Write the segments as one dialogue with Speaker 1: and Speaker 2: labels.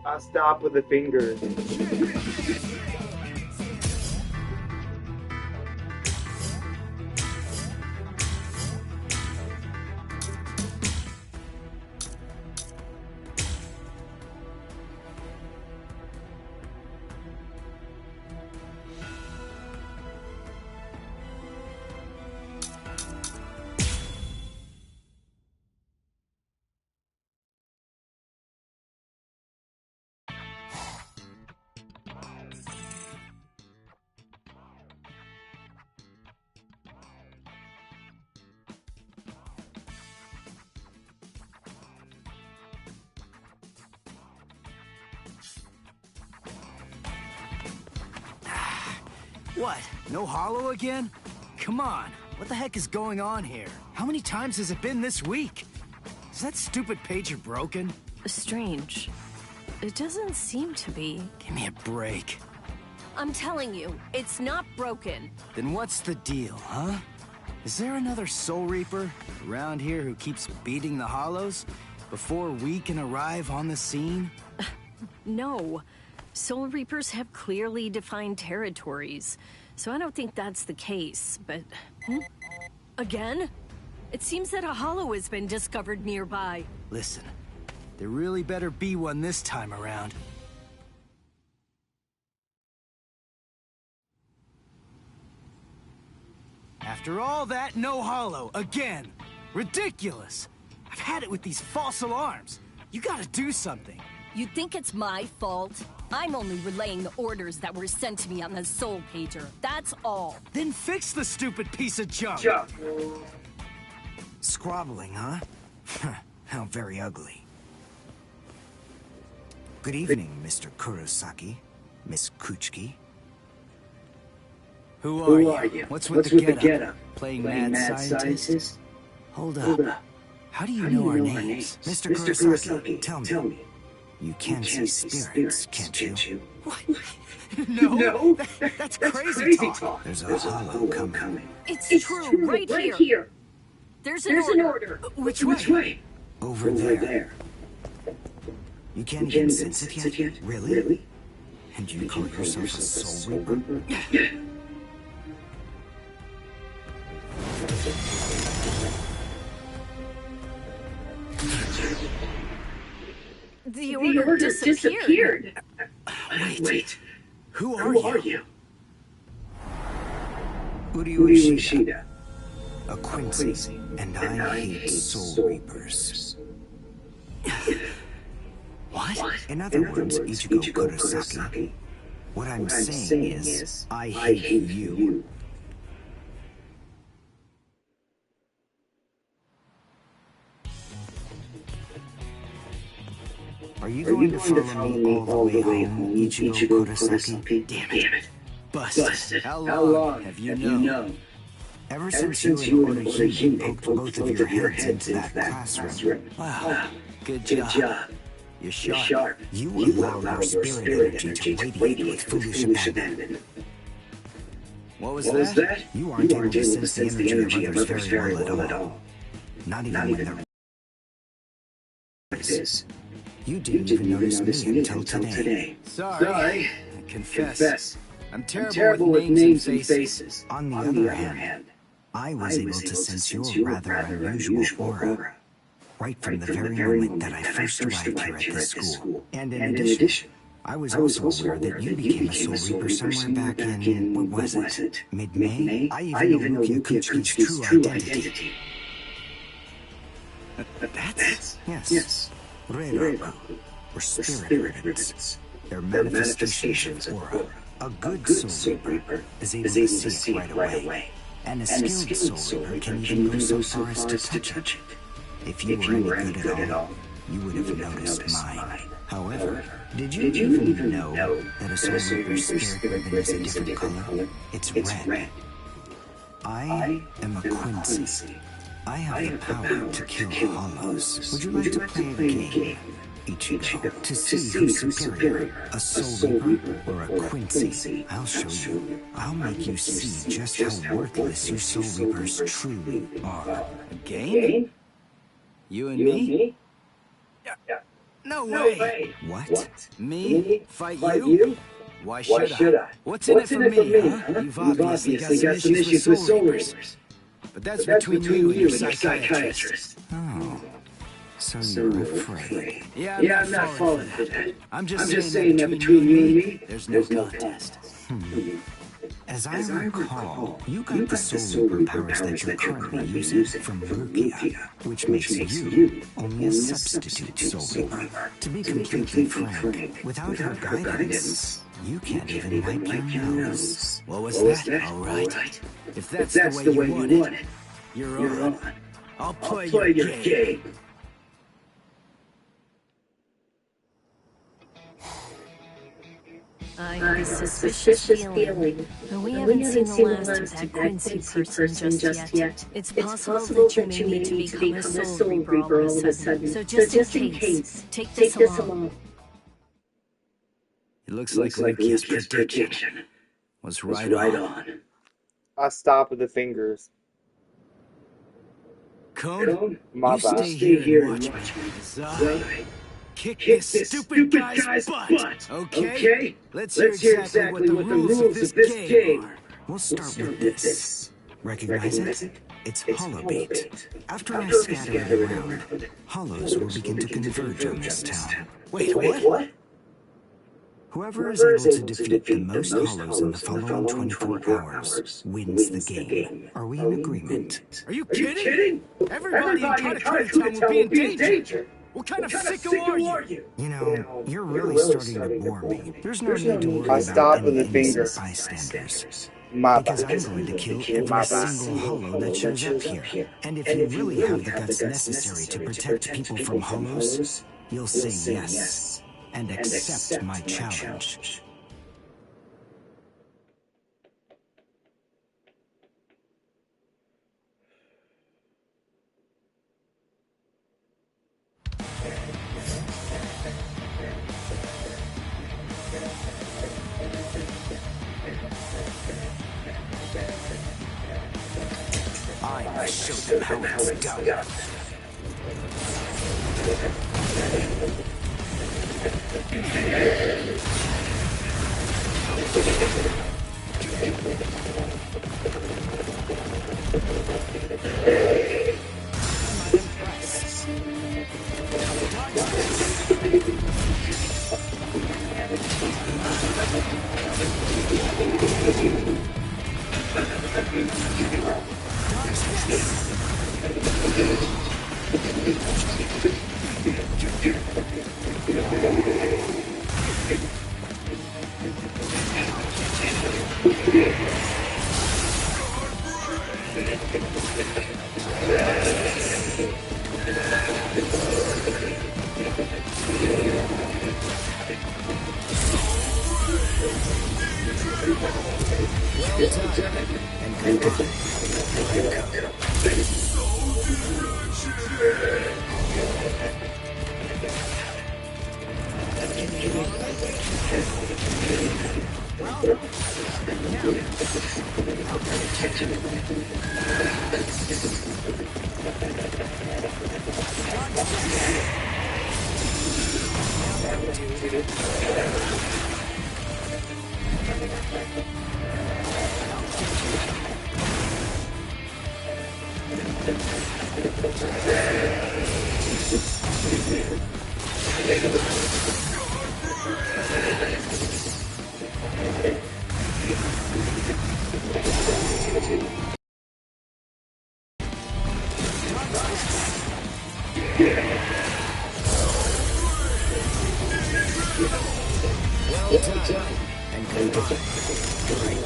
Speaker 1: I'll stop with the finger.
Speaker 2: What? No hollow again? Come on. What the heck is going on here? How many times has it been this week? Is that stupid pager broken?
Speaker 3: Strange. It doesn't seem to be.
Speaker 2: Give me a break.
Speaker 3: I'm telling you, it's not broken.
Speaker 2: Then what's the deal, huh? Is there another Soul Reaper around here who keeps beating the hollows before we can arrive on the scene?
Speaker 3: No. Soul Reapers have clearly defined territories, so I don't think that's the case, but... Again? It seems that a hollow has been discovered nearby.
Speaker 2: Listen, there really better be one this time around. After all that, no hollow, again! Ridiculous! I've had it with these false alarms. You gotta do something.
Speaker 3: You think it's my fault? I'm only relaying the orders that were sent to me on the Soul Pager. That's all.
Speaker 2: Then fix the stupid piece of junk. Squabbling, huh? How very ugly. Good evening, Mr. Kurosaki, Miss Kuchiki. Who are you? What's with the getup? Playing mad scientist? Hold up. How do you know our names? Mr. Kurosaki, tell me. You can see spirits, can't you? What? No, that's crazy talk. There's a hollow coming.
Speaker 3: It's true, right here. There's an order.
Speaker 2: Which way? Over there. You can't even sense it yet? Really? And you call yourself a Soul Reaper?
Speaker 3: The order disappeared.
Speaker 2: Wait. Who are you? Uryu Ishida. A Quincy, and I hate Soul Reapers. What? In other words, Ichigo Kurosaki, what I'm saying is, I hate you. Are you going to follow me all the way home, Ichigo Kurosaki? Damn it. Busted. How long have you known? Ever since you and Orihime poked both of your heads into that classroom. Wow. Good job. You're sharp. You allowed our spirit energy to radiate with foolish abandon. What was that? You aren't able to sense the energy of others very well at all. Not even when they're... You didn't even notice me until today. Sorry. Confess. I'm terrible with names and faces. On the other hand, I was able to sense your rather unusual aura. Right from the very moment that I first arrived here at this school. And in addition, I was also aware that you became a Soul Reaper somewhere back in, what was it, mid-May? I even know Kuchiki's true identity. That's... Yes. Reiraku, or spirit ribbons. They're manifestations of aura. A good Soul Reaper is able to see it right away. And a skilled Soul Reaper can even go so far as to touch it. If you were any good at all, you would have noticed mine. However, did you even know that a Soul Reaper's spirit ribbon is a different color? It's red. I am a Quincy. I have the power to kill hollows. Would you like to play a game, Ichigo, to see who's superior, a Soul Reaper or a Quincy? I'll show you. I'll make you see just how worthless you Soul Reapers truly are. A game? You and me?
Speaker 1: No way.
Speaker 2: What?
Speaker 1: Me? Fight you? Why should I? What's in it for me, huh? You've obviously got some issues with Soul Reapers. But that's between you and your psychiatrist.
Speaker 2: Oh. So you're afraid.
Speaker 1: Yeah, I'm not falling for that. I'm just saying that between you and me, there's no contest.
Speaker 2: As I recall, you got the Soul Reaper powers that you're currently using from Rukia, which makes you only a substitute Soul Reaper. To be completely frank, without her guidance, you can't even wipe your nose.
Speaker 1: What was that? All right. If that's the way you want it, you're on. I'll play your game.
Speaker 3: I have a suspicious feeling. We haven't seen the last of that Quincy person just yet. It's possible that you may need to become a Soul Reaper all of a sudden. So just in case, take this along.
Speaker 1: It looks like Rukia's prediction was right on.
Speaker 4: I stop with the fingers.
Speaker 1: Cone,
Speaker 4: My
Speaker 1: you
Speaker 4: bad.
Speaker 1: stay here and watch me as I kick this stupid guy's butt. Okay? Let's hear exactly what the rules of this game are.
Speaker 2: We'll start with this. Recognize it? It's Hollow Bait. After I scatter it around, hollows will begin to converge on this town.
Speaker 1: Wait, what?
Speaker 2: Whoever is able to defeat the most hollows in the following 24 hours wins the game. Are we in agreement?
Speaker 1: Are you kidding? Everybody in Town will be in danger. What kind of sicko are you?
Speaker 2: You know, you're really starting to bore me. There's no need to worry
Speaker 4: I
Speaker 2: about
Speaker 4: stop
Speaker 2: any
Speaker 4: with the
Speaker 2: innocent
Speaker 4: finger.
Speaker 2: bystanders.
Speaker 4: My
Speaker 2: Because
Speaker 4: bad.
Speaker 2: I'm going to kill every single hollow that shows up here. And if you really have the guts necessary to protect people from hollows, you'll say yes and accept my challenge.
Speaker 1: I must show them how it's done.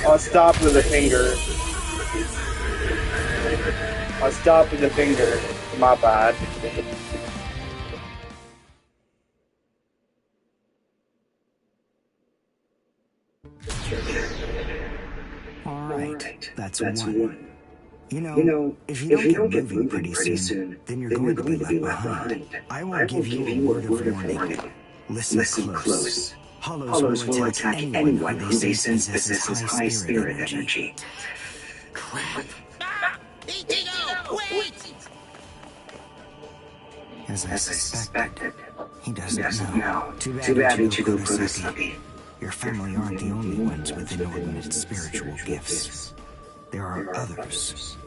Speaker 4: I'll stop with the finger. I'll stop with the finger. My bad.
Speaker 2: Alright, that's one. You know, if you don't get moving pretty soon, then you're going to be left behind. I will give you a word of warning. Listen close. Hollows will attack anyone who they sense possesses high spirit energy.
Speaker 1: Crap.
Speaker 5: Ichigo, wait!
Speaker 2: As I suspected, he doesn't know. Too bad, Ichigo Kurosaki. Your family aren't the only ones with inordinate spiritual gifts. There are others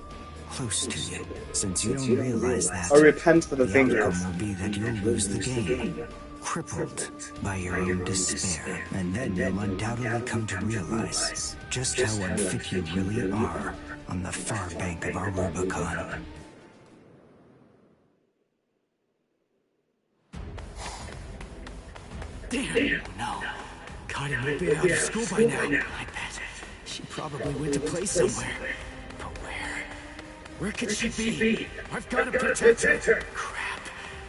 Speaker 2: close to you. Since you don't realize that,
Speaker 4: I repent for the fingers.
Speaker 2: outcome will be that you'll lose the game, crippled by your own despair. And then you'll undoubtedly come to realize just how unfit you really are on the far bank of our Rubicon.
Speaker 1: Damn, no. Connie will be out of school by now. I bet. She probably went to play somewhere. But where? Where could she be? I've got to protect her. Crap.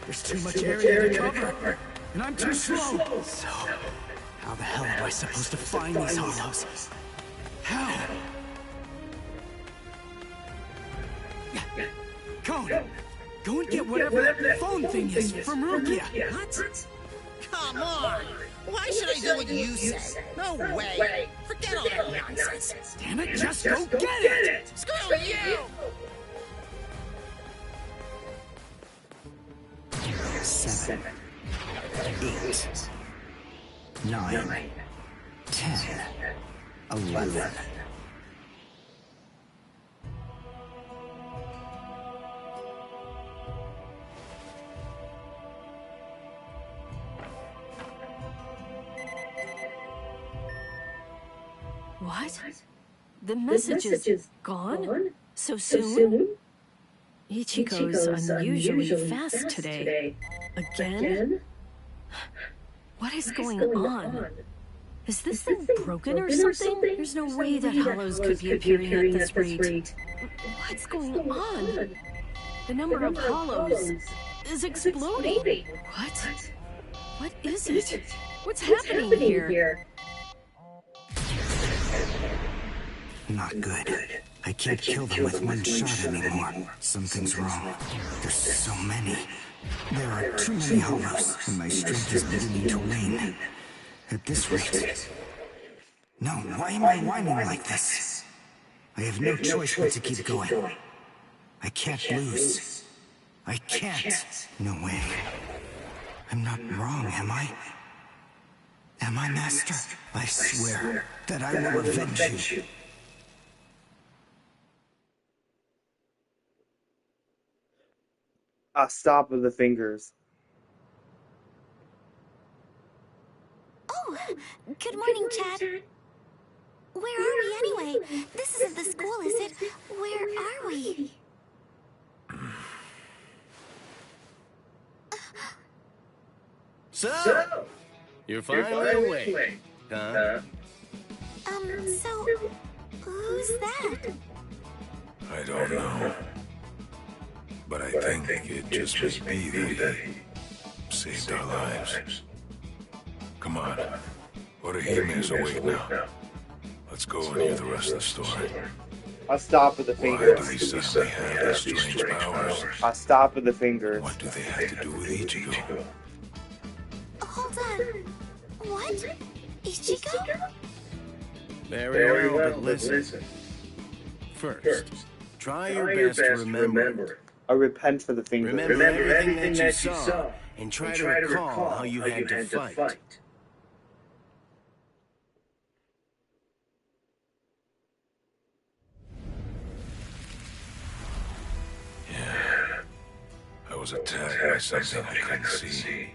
Speaker 1: There's too much area to cover. And I'm too slow. So, how the hell am I supposed to find these hollows? How? Cone, go and get whatever that phone thing is from Rukia.
Speaker 5: What? Come on! Why should I do what you say? No way! Forget all that nonsense!
Speaker 1: Damn it, just go get it!
Speaker 5: Screw you!
Speaker 2: 7, 8, 9, 10, 11.
Speaker 3: What? The message is gone? So soon? Ichigo's unusually fast today. Again? What is going on? Is this thing broken or something? There's no way that hollows could be appearing at this rate. What's going on? The number of hollows is exploding. What? What is it? What's happening here?
Speaker 2: Not good. I can't kill them with one shot anymore. Something's wrong. There's so many. There are too many hollows, and my strength is beginning to wane. At this rate... No, why am I whining like this? I have no choice but to keep going. I can't lose. I can't. No way. I'm not wrong, am I? Am I, Master? I swear that I will avenge you.
Speaker 4: Stop with the fingers.
Speaker 6: Oh, good morning, Chad. Where are we anyway? This isn't the school, is it? Where are we?
Speaker 7: So, you're finally awake, huh?
Speaker 6: So, who's that?
Speaker 8: I don't know. But I think it just may be that he saved our lives. Come on. Orihime is awake now. Let's go and hear the rest of the story.
Speaker 4: I stop with the
Speaker 8: Why
Speaker 4: fingers.
Speaker 8: do these suddenly have these strange powers?
Speaker 4: I stop with the fingers.
Speaker 8: What do they have to do with Ichigo?
Speaker 6: Hold on. What? Ichigo?
Speaker 7: Very well, but listen. First, try your best to remember.
Speaker 4: I repent for the fingers.
Speaker 7: Remember everything that you saw, and try to recall how you had to fight.
Speaker 8: Yeah. I was attacked by something I couldn't see.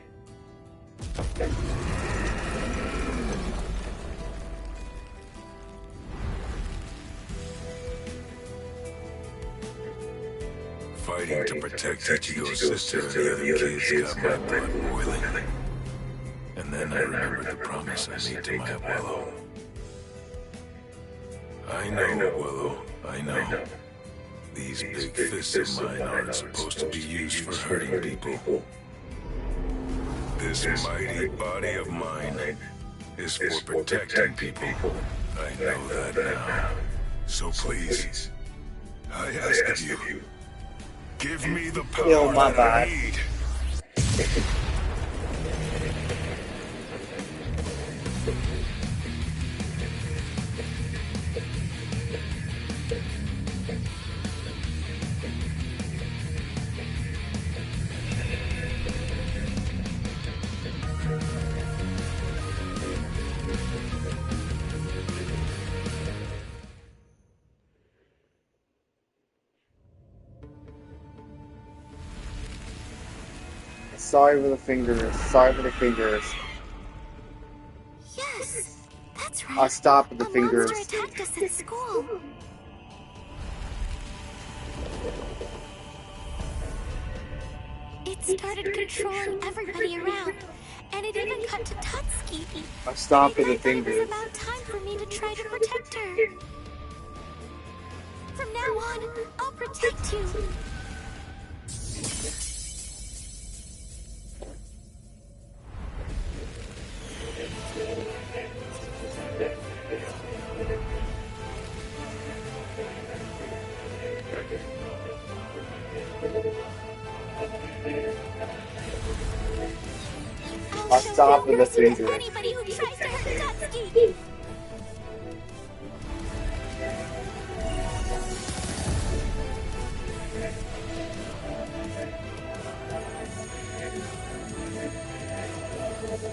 Speaker 8: Fighting to protect Ichigo's sister and the other kids got my blood boiling. And then I remembered the promise I made to my Abuelo. I know, Abuelo, I know. These big fists of mine aren't supposed to be used for hurting people. This mighty body of mine is for protecting people. I know that now. So please, I ask of you, give me the power that I need.
Speaker 4: Sorry for the fingers. Sorry for the fingers.
Speaker 6: Yes, that's right.
Speaker 4: I'll stop at the fingers.
Speaker 6: A monster attacked us at school. It started controlling everybody around, and it even got to Tutski.
Speaker 4: I'll stop at the
Speaker 6: It
Speaker 4: fingers.
Speaker 6: was about time for me to try to protect her. From now on, I'll protect you.
Speaker 4: I'll stop at the fingers.
Speaker 6: Anybody who tries to hurt Tutski.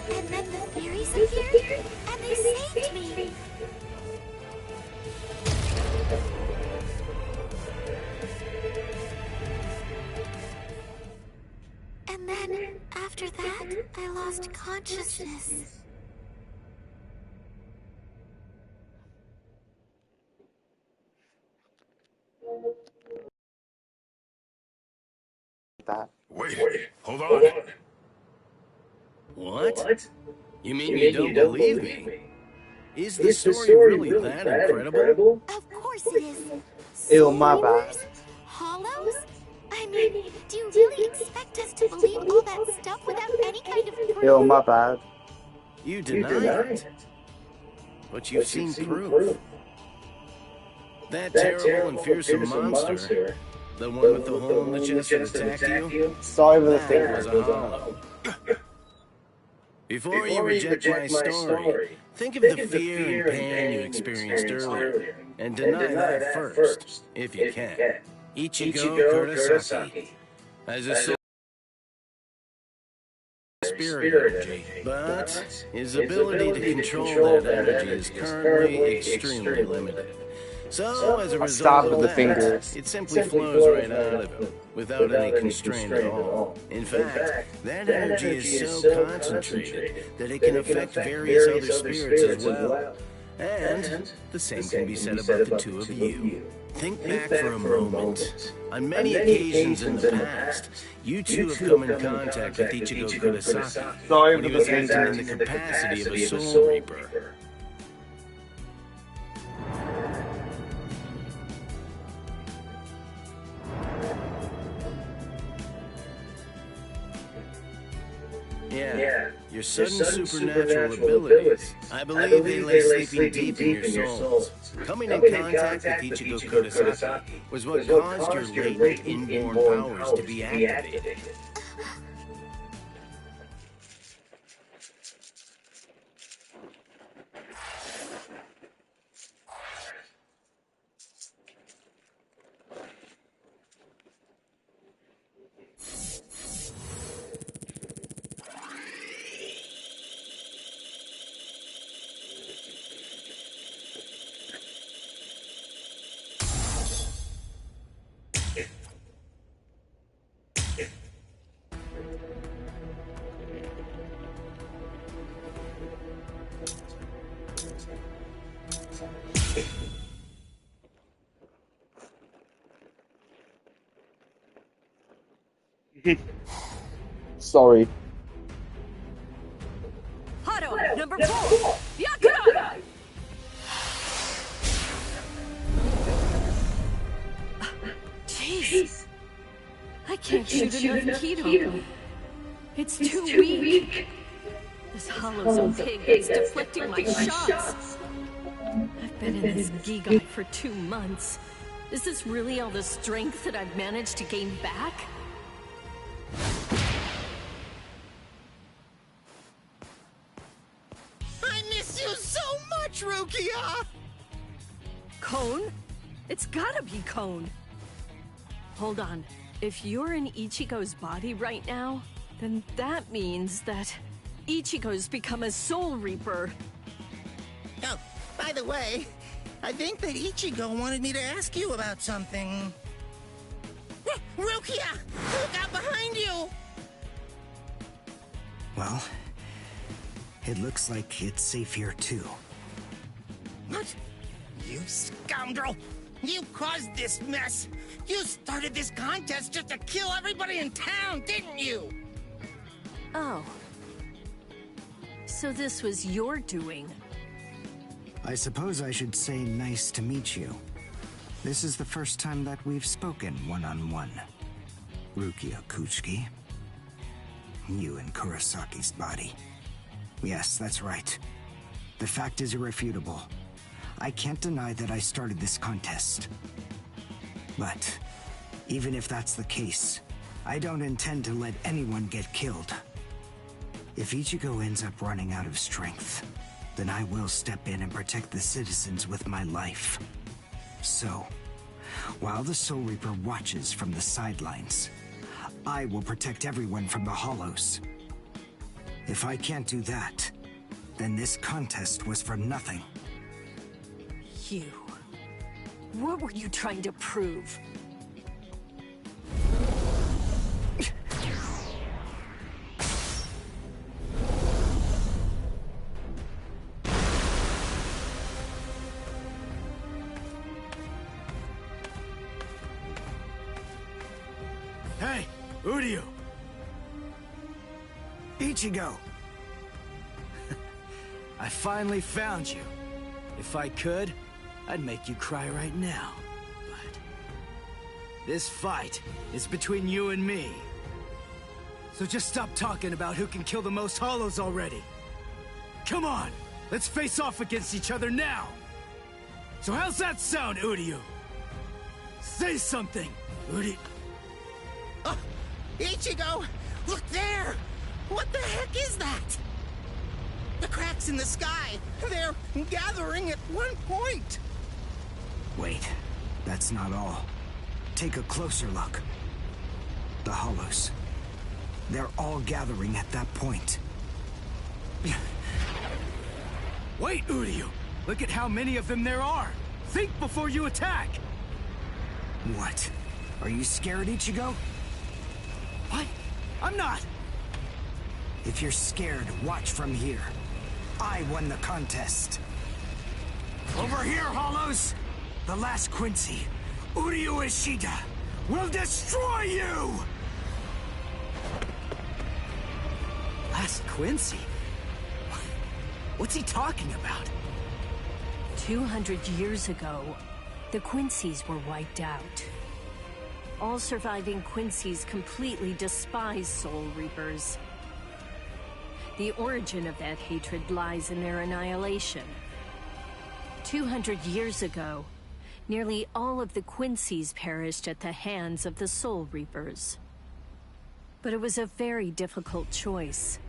Speaker 6: And then the fairies appeared, and they saved me. And then, after that, I lost consciousness.
Speaker 4: That.
Speaker 8: Wait, hold on.
Speaker 7: What? You mean you don't believe me? Is the story really that incredible?
Speaker 6: Of course it is.
Speaker 4: Ew, my bad.
Speaker 6: Hollows? I mean, do you really expect us to believe all that stuff without any kind of proof?
Speaker 4: Ew, my bad.
Speaker 7: You deny it. But you've seen proof. That terrible and fearsome monster, the one with the hole in the chest that attacked you,
Speaker 4: Sorry for the
Speaker 7: that was
Speaker 4: fingers.
Speaker 7: a hollow. Before you reject my story, think of the fear and pain you experienced earlier, and deny that first, if you can. Ichigo Kurosaki has a soul spirit energy, but his ability to control that energy is currently extremely limited. So, as a result of that, it simply flows right out of him, without any constraint at all. In fact, that energy is so concentrated that it can affect various other spirits as well. And the same can be said about the two of you. Think back for a moment. On many occasions in the past, you two have come in contact with Ichigo Kurosaki when he was acting in the capacity of a Soul Reaper. Yeah, your sudden supernatural abilities, I believe they lay sleeping deep in your souls. Coming in contact with Ichigo Kurosaki was what caused your latent inborn powers to be activated.
Speaker 4: Sorry.
Speaker 3: Hado, number 4! Yakura! Jeez. I can't shoot enough Keto. It's too weak. This hollow zone pig is deflecting my shots. I've been in this Gigai for 2 months. Is this really all the strength that I've managed to gain back?
Speaker 5: I miss you so much, Rukia!
Speaker 3: Cone? It's gotta be Cone. Hold on. If you're in Ichigo's body right now, then that means that Ichigo's become a Soul Reaper.
Speaker 5: Oh, by the way, I think that Ichigo wanted me to ask you about something. Rukia! Look out behind you!
Speaker 2: Well, it looks like it's safe here too.
Speaker 5: What? You scoundrel! You caused this mess! You started this contest just to kill everybody in town, didn't you?
Speaker 3: Oh. So this was your doing?
Speaker 2: I suppose I should say nice to meet you. This is the first time that we've spoken one-on-one. Rukia Kuchiki. You in Kurosaki's body. Yes, that's right. The fact is irrefutable. I can't deny that I started this contest. But, even if that's the case, I don't intend to let anyone get killed. If Ichigo ends up running out of strength, then I will step in and protect the citizens with my life. So, while the Soul Reaper watches from the sidelines, I will protect everyone from the Hollows. If I can't do that, then this contest was for nothing.
Speaker 3: You... What were you trying to prove?
Speaker 1: Hey, Uryu!
Speaker 2: Ichigo!
Speaker 1: I finally found you. If I could, I'd make you cry right now. But this fight is between you and me. So just stop talking about who can kill the most Hollows already. Come on, let's face off against each other now. So how's that sound, Uryu? Say something, Uryu.
Speaker 5: Oh, Ichigo! Look there! What the heck is that? The cracks in the sky! They're gathering at one point!
Speaker 2: Wait, that's not all. Take a closer look. The Hollows. They're all gathering at that point.
Speaker 1: Wait, Uryu! Look at how many of them there are! Think before you attack!
Speaker 2: What? Are you scared, Ichigo?
Speaker 1: What? I'm not!
Speaker 2: If you're scared, watch from here. I won the contest. Over here, Hollows! The last Quincy, Uryu Ishida, will destroy you!
Speaker 1: Last Quincy? What's he talking about?
Speaker 3: 200 years ago, the Quincy's were wiped out. All surviving Quincy's completely despise Soul Reapers. The origin of that hatred lies in their annihilation. 200 years ago, nearly all of the Quincy's perished at the hands of the Soul Reapers. But it was a very difficult choice,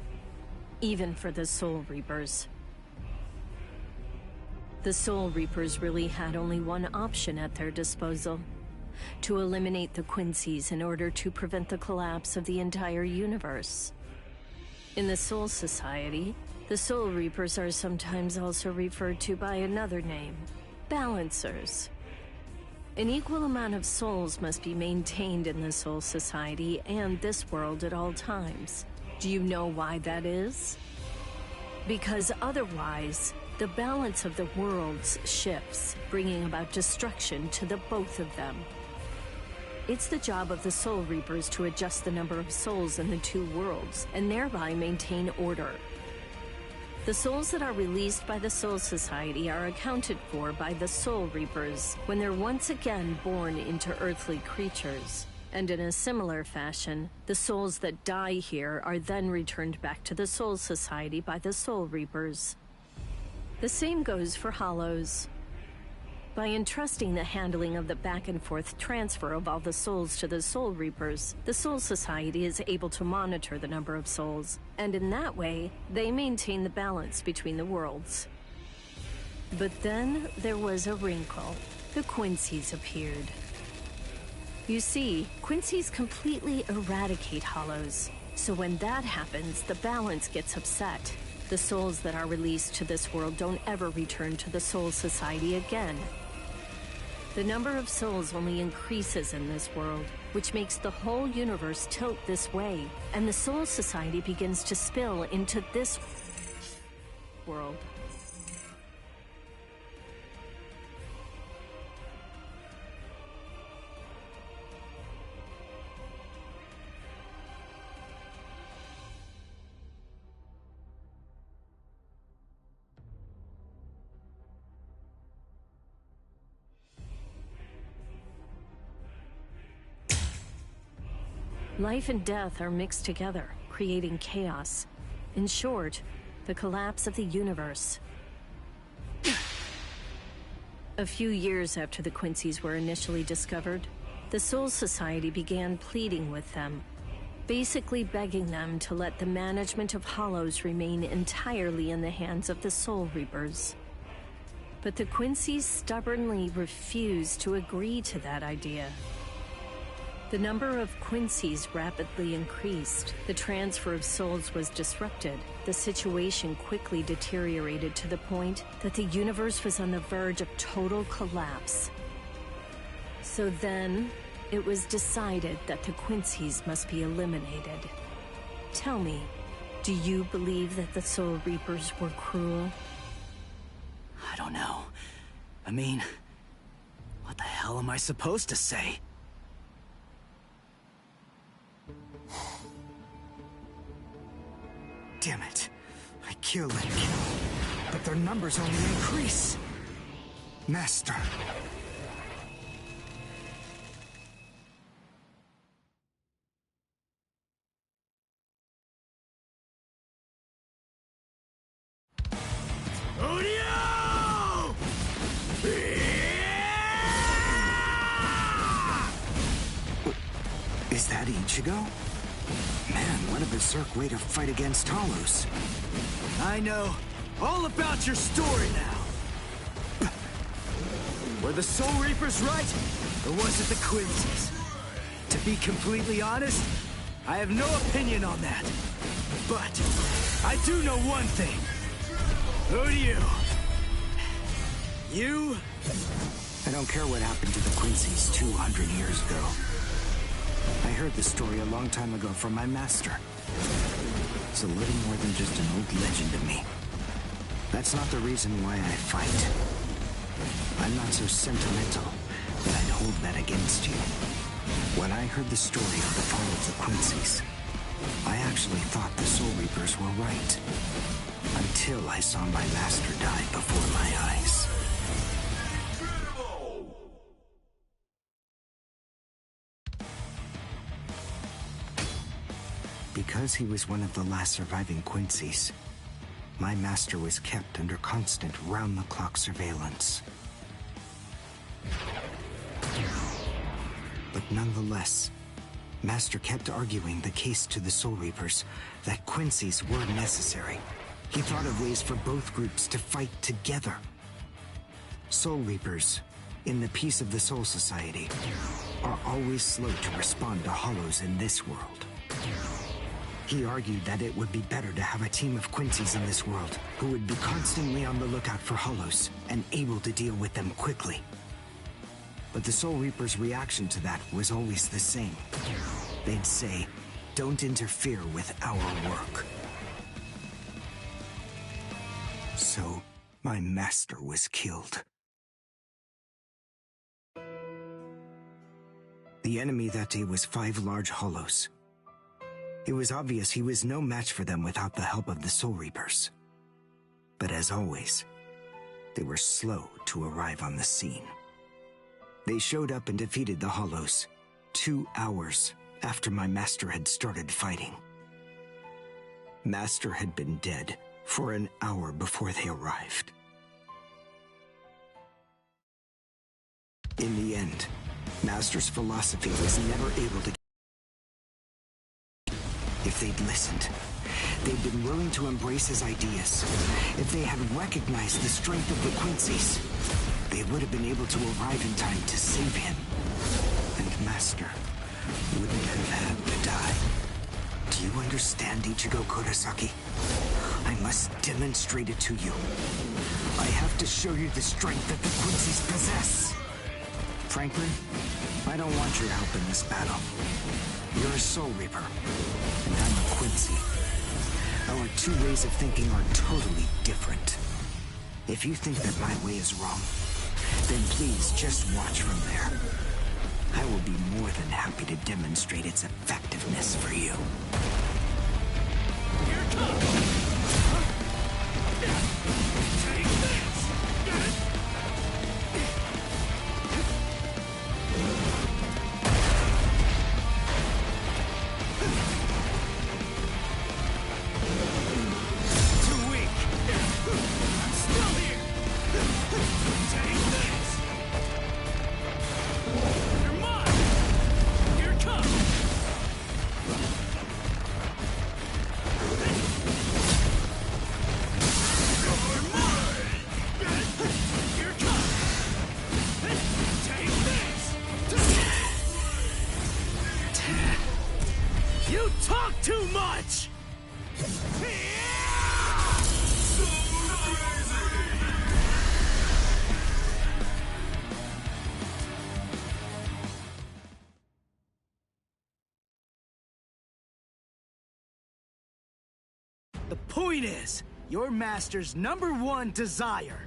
Speaker 3: even for the Soul Reapers. The Soul Reapers really had only one option at their disposal: to eliminate the Quincy's in order to prevent the collapse of the entire universe. In the Soul Society, the Soul Reapers are sometimes also referred to by another name: Balancers. An equal amount of souls must be maintained in the Soul Society and this world at all times. Do you know why that is? Because otherwise, the balance of the worlds shifts, bringing about destruction to the both of them. It's the job of the Soul Reapers to adjust the number of souls in the two worlds, and thereby maintain order. The souls that are released by the Soul Society are accounted for by the Soul Reapers when they're once again born into earthly creatures. And in a similar fashion, the souls that die here are then returned back to the Soul Society by the Soul Reapers. The same goes for Hollows. By entrusting the handling of the back-and-forth transfer of all the souls to the Soul Reapers, the Soul Society is able to monitor the number of souls, and in that way, they maintain the balance between the worlds. But then there was a wrinkle. The Quincy's appeared. You see, Quincy's completely eradicate Hollows, so when that happens, the balance gets upset. The souls that are released to this world don't ever return to the Soul Society again. The number of souls only increases in this world, which makes the whole universe tilt this way, and the Soul Society begins to spill into this world. Life and death are mixed together, creating chaos. In short, the collapse of the universe. A few years after the Quincy's were initially discovered, the Soul Society began pleading with them, basically begging them to let the management of Hollows remain entirely in the hands of the Soul Reapers. But the Quincy's stubbornly refused to agree to that idea. The number of Quincy's rapidly increased, the transfer of souls was disrupted, the situation quickly deteriorated to the point that the universe was on the verge of total collapse. So then, it was decided that the Quincy's must be eliminated. Tell me, do you believe that the Soul Reapers were cruel?
Speaker 1: I don't know. I mean, what the hell am I supposed to say?
Speaker 2: Damn it. I kill and kill, but their numbers only increase. Master. Is that Ichigo? Man, what a berserk way to fight against Hollows.
Speaker 1: I know all about your story now. Were the Soul Reapers right, or was it the Quincy's? To be completely honest, I have no opinion on that. But I do know one thing. Who do you? You?
Speaker 2: I don't care what happened to the Quincy's 200 years ago. I heard the story a long time ago from my master. It's a little more than just an old legend to me. That's not the reason why I fight. I'm not so sentimental that I'd hold that against you. When I heard the story of the fall of the Quincy's, I actually thought the Soul Reapers were right. Until I saw my master die before my eyes. Because he was one of the last surviving Quincy's, my master was kept under constant round-the-clock surveillance. But nonetheless, Master kept arguing the case to the Soul Reapers that Quincy's were necessary. He thought of ways for both groups to fight together. Soul Reapers, in the peace of the Soul Society, are always slow to respond to Hollows in this world. He argued that it would be better to have a team of Quincy's in this world who would be constantly on the lookout for Hollows and able to deal with them quickly. But the Soul Reapers' reaction to that was always the same. They'd say, "Don't interfere with our work." So, my master was killed. The enemy that day was 5 large Hollows. It was obvious he was no match for them without the help of the Soul Reapers. But as always, they were slow to arrive on the scene. They showed up and defeated the Hollows 2 hours after my master had started fighting. Master had been dead for an hour before they arrived. In the end, Master's philosophy was never able to. If they'd listened, they'd been willing to embrace his ideas. If they had recognized the strength of the Quincy's, they would have been able to arrive in time to save him. And Master wouldn't have had to die. Do you understand, Ichigo Kurosaki? I must demonstrate it to you. I have to show you the strength that the Quincy's possess. Franklin, I don't want your help in this battle. You're a Soul Reaper, and I'm a Quincy. Our two ways of thinking are totally different. If you think that my way is wrong, then please just watch from there. I will be more than happy to demonstrate its effectiveness for you.
Speaker 1: Here it comes! Take this! 'The point is, your master's #1 desire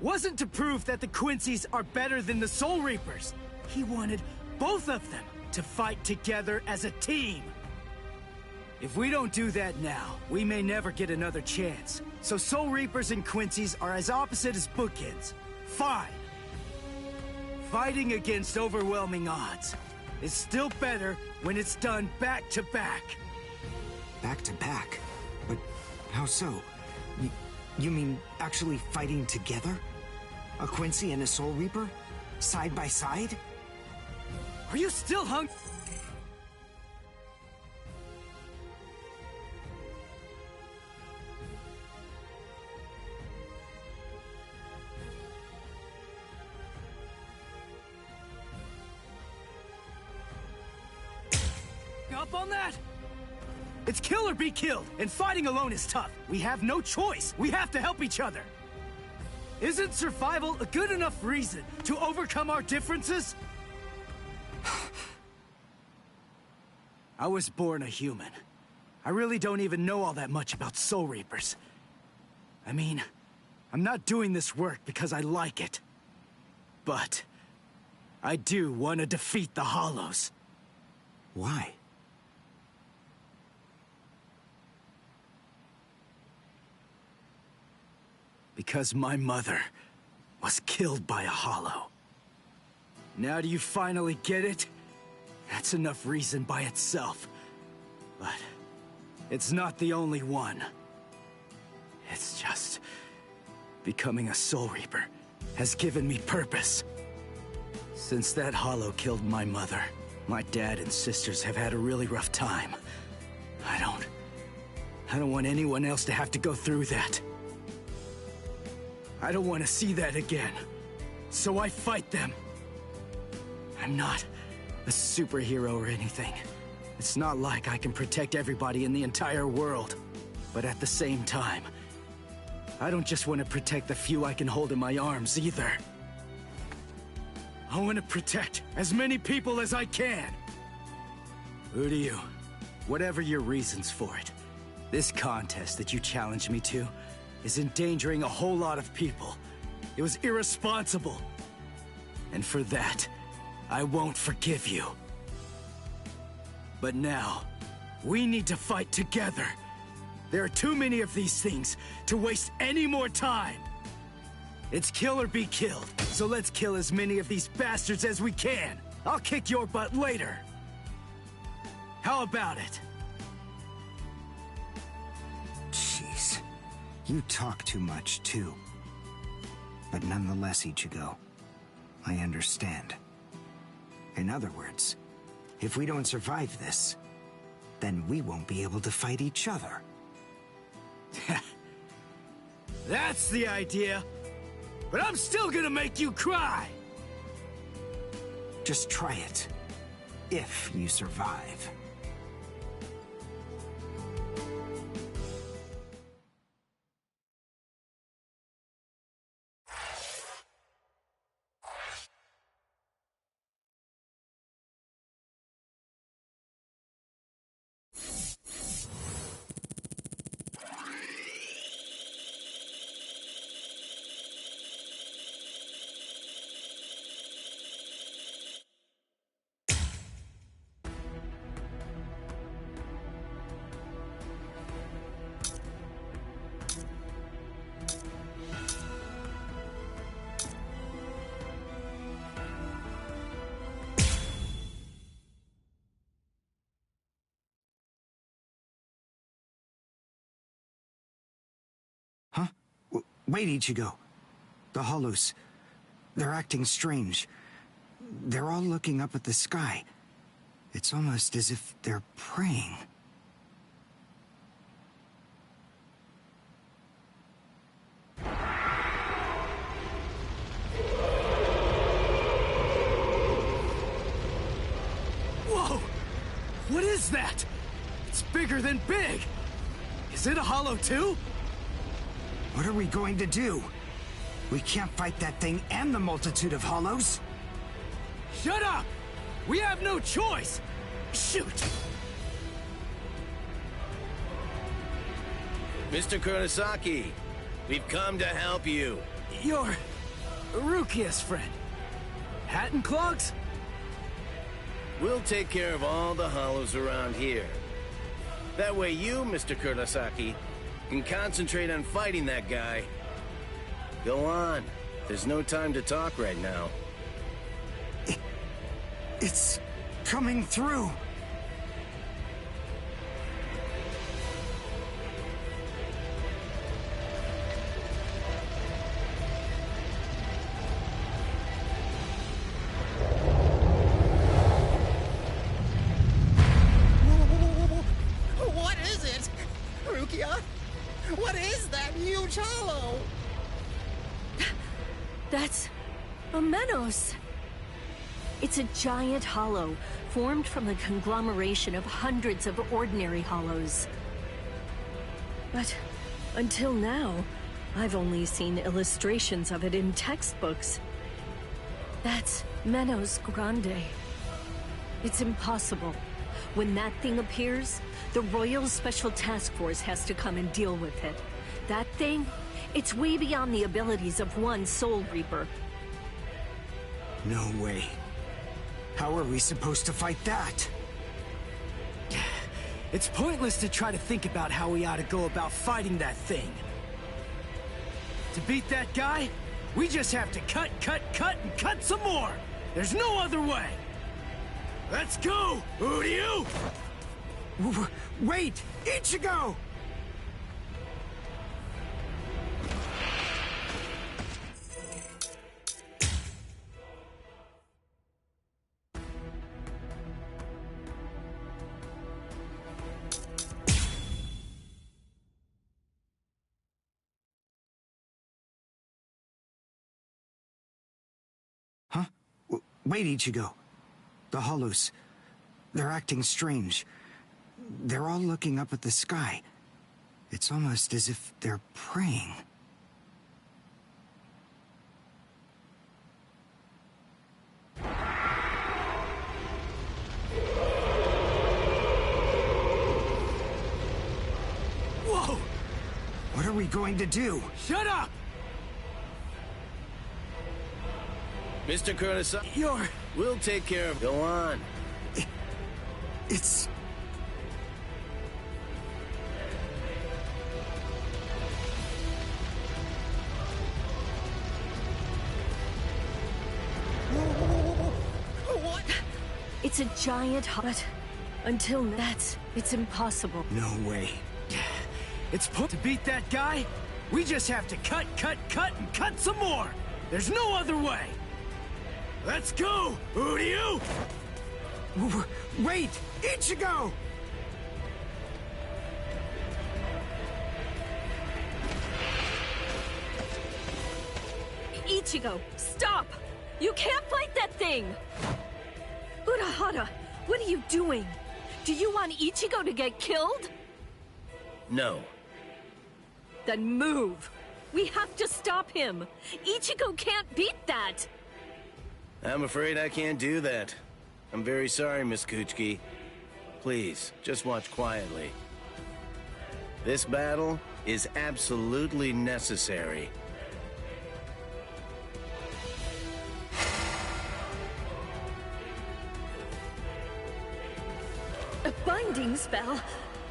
Speaker 1: wasn't to prove that the Quincy's are better than the Soul Reapers. He wanted both of them to fight together as a team. If we don't do that now, we may never get another chance. So Soul Reapers and Quincy's are as opposite as bookends. Fine. Fighting against overwhelming odds is still better when it's done back to back.
Speaker 2: Back to back? But how so? You mean actually fighting together? A Quincy and a Soul Reaper? Side by side?
Speaker 1: Are you still hungry? Up on that? It's kill or be killed, and fighting alone is tough. We have no choice. We have to help each other. Isn't survival a good enough reason to overcome our differences? I was born a human. I really don't even know all that much about Soul Reapers. I mean, I'm not doing this work because I like it. But I do want to defeat the Hollows.
Speaker 2: Why?
Speaker 1: Because my mother was killed by a Hollow. Now do you finally get it? That's enough reason by itself. But it's not the only one. It's just becoming a Soul Reaper has given me purpose. Since that Hollow killed my mother, my dad and sisters have had a really rough time. I don't want anyone else to have to go through that. I don't want to see that again. So I fight them. I'm not a superhero or anything. It's not like I can protect everybody in the entire world. But at the same time, I don't just want to protect the few I can hold in my arms either. I want to protect as many people as I can. Who do you? Whatever your reasons for it, this contest that you challenged me to is endangering a whole lot of people. It was irresponsible. And for that, I won't forgive you. But now, we need to fight together. There are too many of these things to waste any more time. It's kill or be killed, so let's kill as many of these bastards as we can. I'll kick your butt later. How about it?
Speaker 2: Jeez. You talk too much, too. But nonetheless, Ichigo, I understand. In other words, if we don't survive this, then we won't be able to fight each other.
Speaker 1: That's the idea. But I'm still gonna make you cry.
Speaker 2: Just try it. If you survive. Wait, Ichigo. The hollows. They're acting strange. They're all looking up at the sky. It's almost as if they're praying.
Speaker 1: Whoa! What is that? It's bigger than big! Is it a hollow too?
Speaker 2: What are we going to do? We can't fight that thing and the multitude of hollows.
Speaker 1: Shut up! We have no choice! Shoot!
Speaker 7: Mr. Kurosaki, we've come to help you.
Speaker 1: You're Rukia's friend. Hat and clogs?
Speaker 7: We'll take care of all the hollows around here. That way you, Mr. Kurosaki, can concentrate on fighting that guy. Go on. There's no time to talk right now.
Speaker 2: It's coming through.
Speaker 5: What is it? Rukia? What is that huge hollow?
Speaker 3: That's a Menos. It's a giant hollow, formed from the conglomeration of hundreds of ordinary hollows. But until now, I've only seen illustrations of it in textbooks. That's Menos Grande. It's impossible. When that thing appears, the Royal Special Task Force has to come and deal with it. That thing, it's way beyond the abilities of one Soul Reaper.
Speaker 2: No way. How are we supposed to fight that?
Speaker 1: It's pointless to try to think about how we ought to go about fighting that thing. To beat that guy, we just have to cut, and cut some more! There's no other way! Let's go, Uryu!
Speaker 2: Wait! Ichigo! Huh? Wait, Ichigo. The hollows. They're acting strange. They're all looking up at the sky. It's almost as if they're praying.
Speaker 1: Whoa!
Speaker 2: What are we going to do?
Speaker 1: Shut up!
Speaker 7: Mr. Kurosaki, we'll take care of... Go on.
Speaker 2: It's...
Speaker 5: What?
Speaker 3: It's a giant but until it's impossible.
Speaker 2: No way.
Speaker 1: It's to beat that guy, we just have to cut, and cut some more! There's no other way! Let's go, Uryu!
Speaker 2: Wait! Ichigo!
Speaker 3: Ichigo, stop! You can't fight that thing! Urahara, what are you doing? Do you want Ichigo to get killed?
Speaker 7: No.
Speaker 3: Then move! We have to stop him! Ichigo can't beat that!
Speaker 7: I'm afraid I can't do that. I'm very sorry, Miss Kuchiki. Please, just watch quietly. This battle is absolutely necessary.
Speaker 3: A binding spell?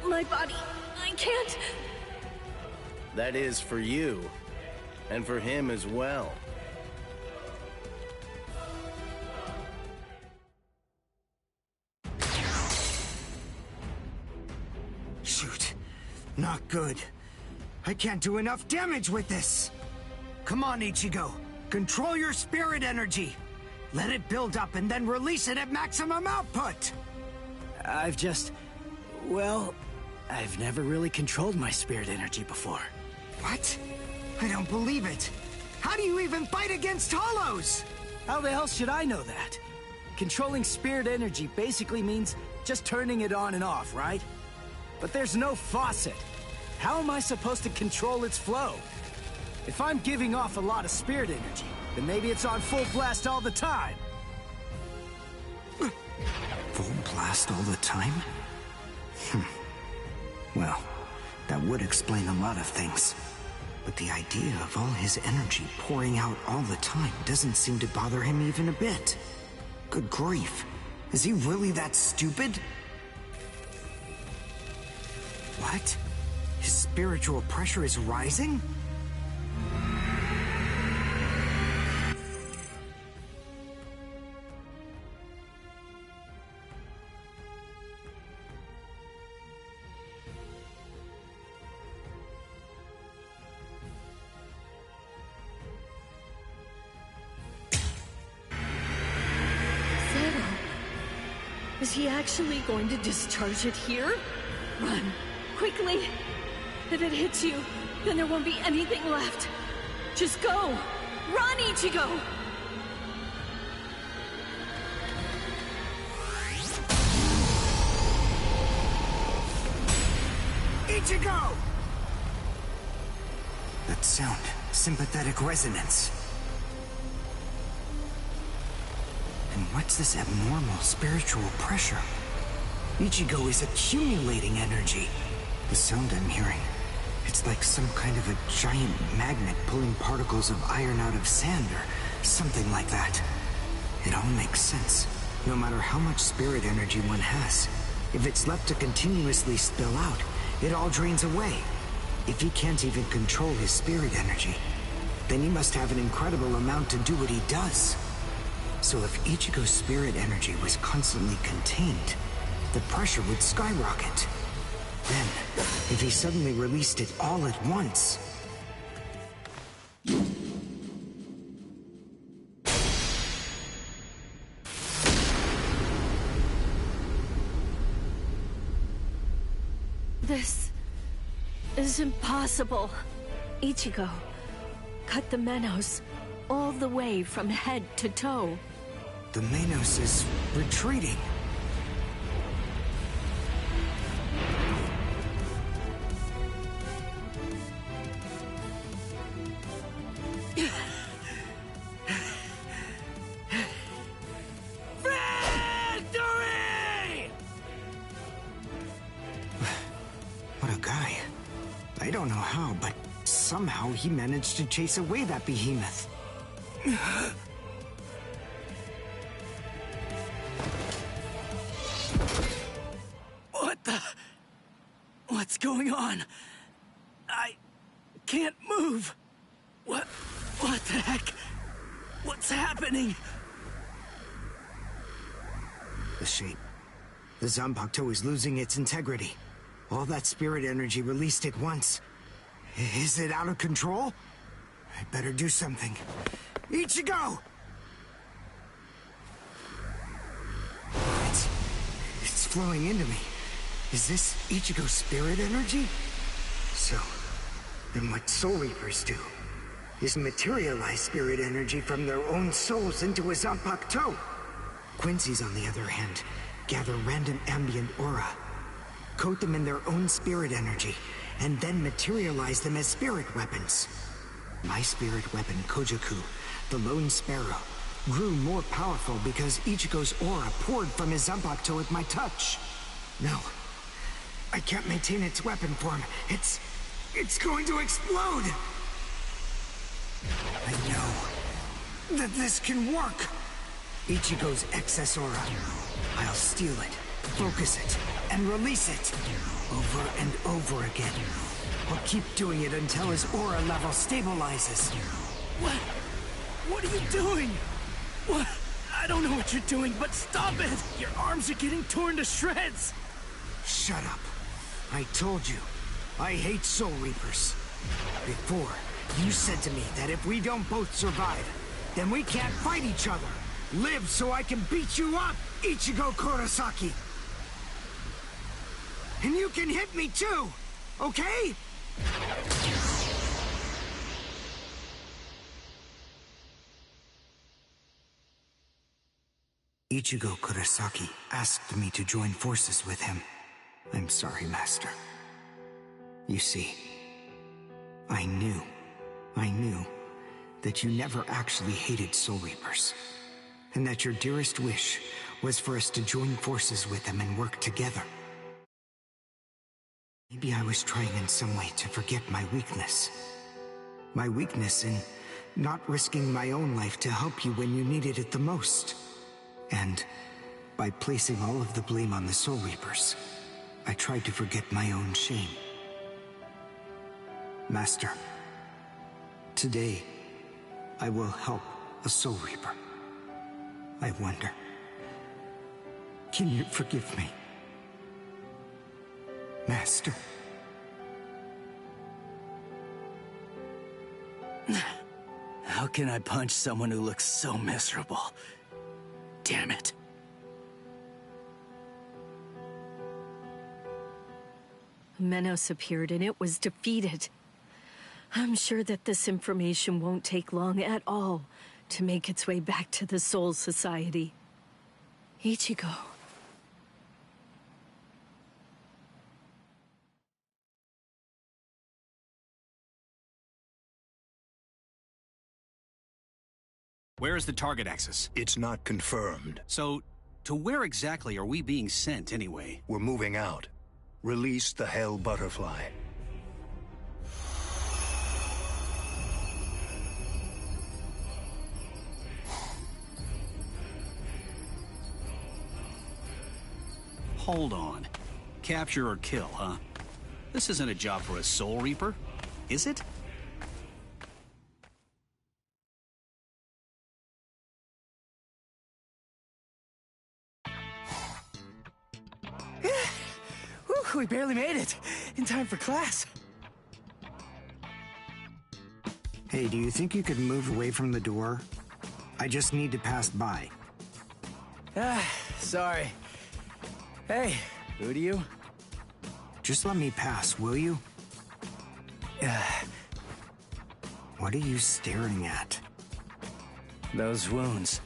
Speaker 3: My body... I can't...
Speaker 7: That is for you, and for him as well.
Speaker 2: Shoot. Not good. I can't do enough damage with this. Come on, Ichigo. Control your spirit energy. Let it build up and then release it at maximum output.
Speaker 1: Well, I've never really controlled my spirit energy before.
Speaker 2: What? I don't believe it. How do you even fight against hollows?
Speaker 1: How the hell should I know that? Controlling spirit energy basically means just turning it on and off, right? But there's no faucet. How am I supposed to control its flow? If I'm giving off a lot of spirit energy, then maybe it's on full blast all the time.
Speaker 2: Full blast all the time? Well, that would explain a lot of things. But the idea of all his energy pouring out all the time doesn't seem to bother him even a bit. Good grief. Is he really that stupid? What? His spiritual pressure is rising?
Speaker 3: Is he actually going to discharge it here? Run, quickly! If it hits you, then there won't be anything left. Just go! Run, Ichigo!
Speaker 2: Ichigo! That sound, sympathetic resonance. And what's this abnormal spiritual pressure? Ichigo is accumulating energy. The sound I'm hearing, it's like some kind of a giant magnet pulling particles of iron out of sand or something like that. It all makes sense. No matter how much spirit energy one has, if it's left to continuously spill out, it all drains away. If he can't even control his spirit energy, then he must have an incredible amount to do what he does. So if Ichigo's spirit energy was constantly contained, the pressure would skyrocket. Then, if he suddenly released it all at once...
Speaker 3: This is impossible. Ichigo, cut the Menos all the way from head to toe.
Speaker 2: The Menos is retreating.
Speaker 1: Victory!
Speaker 2: What a guy. I don't know how, but somehow he managed to chase away that behemoth.
Speaker 1: What's going on? I can't move. What the heck? What's happening?
Speaker 2: The shape. The Zanpakuto is losing its integrity. All that spirit energy released at once. Is it out of control? I better do something. Ichigo! It's flowing into me. Is this Ichigo's spirit energy? So, then what Soul Reapers do is materialize spirit energy from their own souls into a Zanpakuto. Quincy's, on the other hand, gather random ambient aura, coat them in their own spirit energy, and then materialize them as spirit weapons. My spirit weapon, Kojaku, the Lone Sparrow, grew more powerful because Ichigo's aura poured from his Zanpakuto at my touch. No, I can't maintain its weapon form. It's going to explode! I know that this can work! Ichigo's excess aura. I'll steal it, focus it, and release it. Over and over again. I'll keep doing it until his aura level stabilizes.
Speaker 1: What are you doing? What? I don't know what you're doing, but stop it! Your arms are getting torn to shreds!
Speaker 2: Shut up. I told you, I hate Soul Reapers. Before,
Speaker 9: You said to me that if we don't both survive, then we can't fight each other. Live so I can beat you up, Ichigo Kurosaki. And you can hit me too, okay? Ichigo Kurosaki asked me to join forces with him. I'm sorry, Master. You see, I knew that you never actually hated Soul Reapers, and that your dearest wish was for us to join forces with them and work together. Maybe I was trying in some way to forget my weakness. My weakness in not risking my own life to help you when you needed it the most. And by placing all of the blame on the Soul Reapers, I tried to forget my own shame. Master, today, I will help a Soul Reaper. I wonder, can you forgive me? Master.
Speaker 1: How can I punch someone who looks so miserable? Damn it.
Speaker 3: Menos appeared and it was defeated. I'm sure that this information won't take long at all to make its way back to the Soul Society. Ichigo.
Speaker 10: Where is the target axis?
Speaker 8: It's not confirmed.
Speaker 10: So, to where exactly are we being sent anyway?
Speaker 8: We're moving out. Release the Hell Butterfly.
Speaker 10: Hold on. Capture or kill, huh? This isn't a job for a Soul Reaper, is it?
Speaker 1: We barely made it. In time for class.
Speaker 9: Hey, do you think you could move away from the door? I just need to pass by.
Speaker 1: Sorry. Hey, who do you?
Speaker 9: Just let me pass, will you? What are you staring at?
Speaker 1: Those wounds.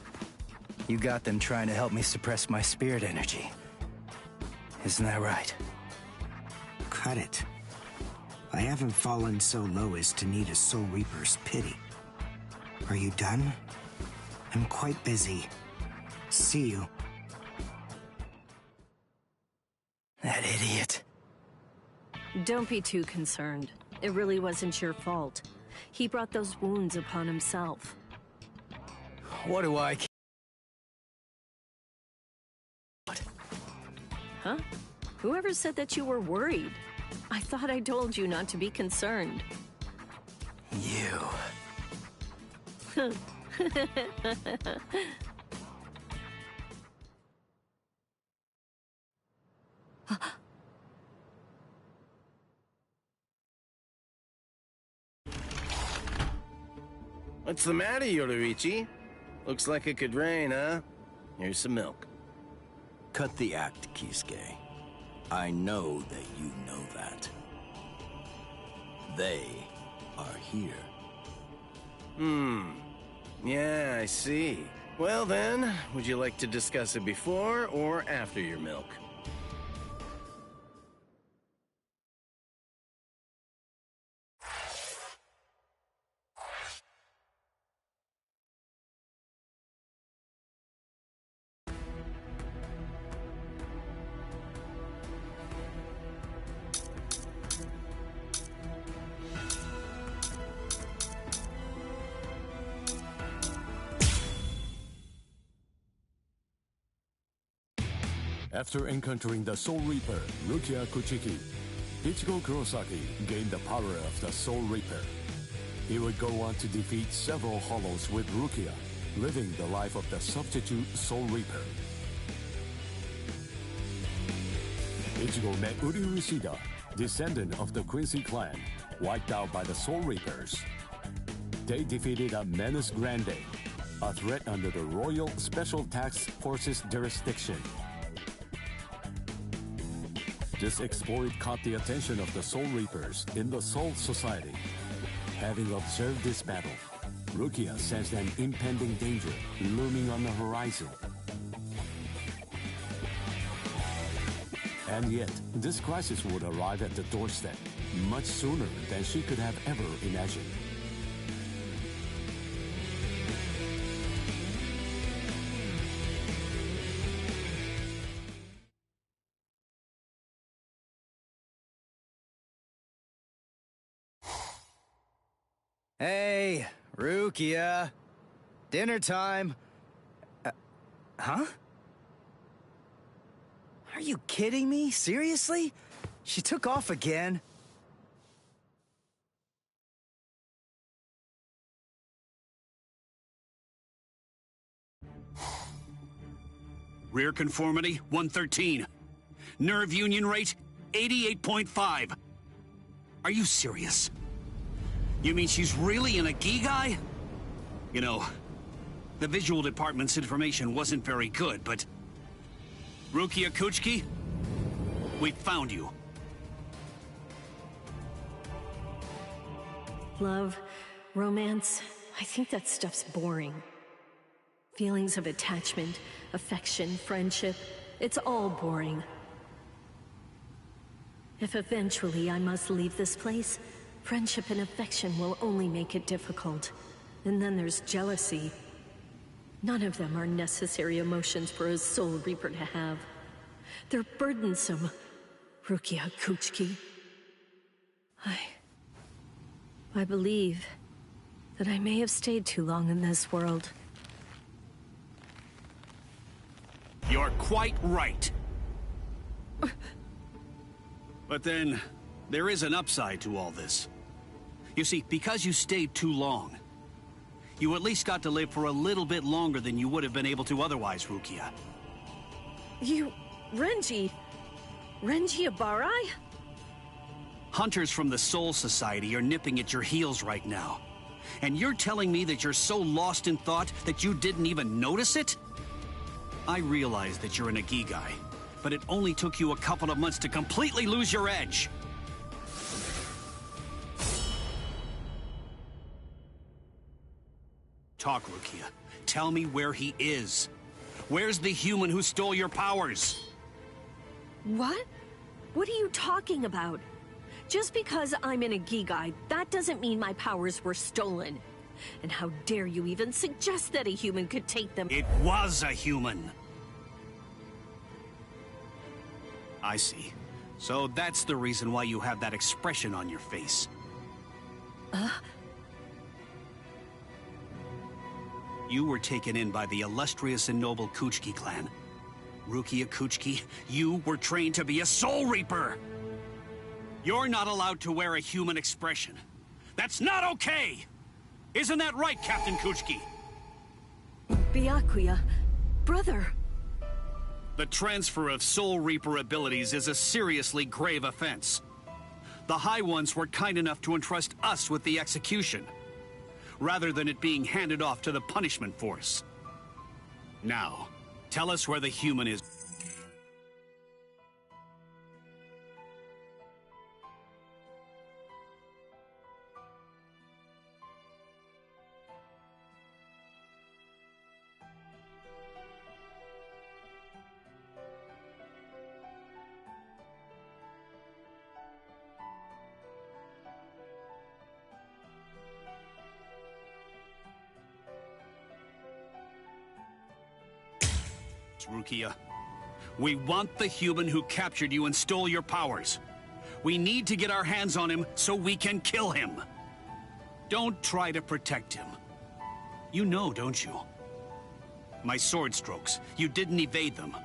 Speaker 1: You got them trying to help me suppress my spirit energy. Isn't that right?
Speaker 9: Cut it. I haven't fallen so low as to need a Soul Reaper's pity. Are you done? I'm quite busy. See you.
Speaker 1: That idiot.
Speaker 3: Don't be too concerned. It really wasn't your fault. He brought those wounds upon himself.
Speaker 1: What do I...
Speaker 3: Huh? Whoever said that you were worried? I thought I told you not to be concerned.
Speaker 1: You...
Speaker 7: What's the matter, Yoruichi? Looks like it could rain, huh? Here's some milk.
Speaker 1: Cut the act, Kisuke. I know that you know that. They are here.
Speaker 7: Yeah, I see. Well then, would you like to discuss it before or after your milk?
Speaker 11: After encountering the Soul Reaper, Rukia Kuchiki, Ichigo Kurosaki gained the power of the Soul Reaper. He would go on to defeat several Hollows with Rukia, living the life of the substitute Soul Reaper. Ichigo met Uri Ushida, descendant of the Quincy clan, wiped out by the Soul Reapers. they defeated a Menace Grande, a threat under the Royal Special Task Force's jurisdiction. This exploit caught the attention of the Soul Reapers in the Soul Society. Having observed this battle, Rukia sensed an impending danger looming on the horizon. And yet, this crisis would arrive at the doorstep much sooner than she could have ever imagined.
Speaker 12: Hey, Rukia. Dinner time. Huh? Are you kidding me? Seriously? She took off again?
Speaker 10: Rear conformity, 113. Nerve union rate, 88.5. Are you serious? You mean she's really in a Gigai? You know, the visual department's information wasn't very good, but... Rukia Kuchiki, we found you.
Speaker 3: Love, romance, I think that stuff's boring. Feelings of attachment, affection, friendship, it's all boring. If eventually I must leave this place, friendship and affection will only make it difficult. And then there's jealousy. None of them are necessary emotions for a Soul Reaper to have. They're burdensome, Rukia Kuchiki. I believe that I may have stayed too long in this world.
Speaker 10: You're quite right. But then, there is an upside to all this. You see, because you stayed too long, you at least got to live for a little bit longer than you would have been able to otherwise, Rukia.
Speaker 3: Renji Abarai?
Speaker 10: Hunters from the Soul Society are nipping at your heels right now. And you're telling me that you're so lost in thought that you didn't even notice it? I realize that you're an Ikigai, but it only took you a couple of months to completely lose your edge. Talk, Rukia. Tell me where he is. Where's the human who stole your powers?
Speaker 3: What? What are you talking about? Just because I'm in a Gigai, that doesn't mean my powers were stolen. And how dare you even suggest that a human could take them?
Speaker 10: It was a human. I see. So that's the reason why you have that expression on your face. You were taken in by the illustrious and noble Kuchiki clan. Rukia Kuchiki, you were trained to be a Soul Reaper! You're not allowed to wear a human expression. That's not okay! Isn't that right, Captain Kuchiki?
Speaker 3: Byakuya, brother.
Speaker 10: The transfer of Soul Reaper abilities is a seriously grave offense. The High Ones were kind enough to entrust us with the execution, rather than it being handed off to the punishment force. Now, tell us where the human is. Rukia, we want the human who captured you and stole your powers. We need to get our hands on him so we can kill him. Don't try to protect him. You know, don't you? My sword strokes, you didn't evade them.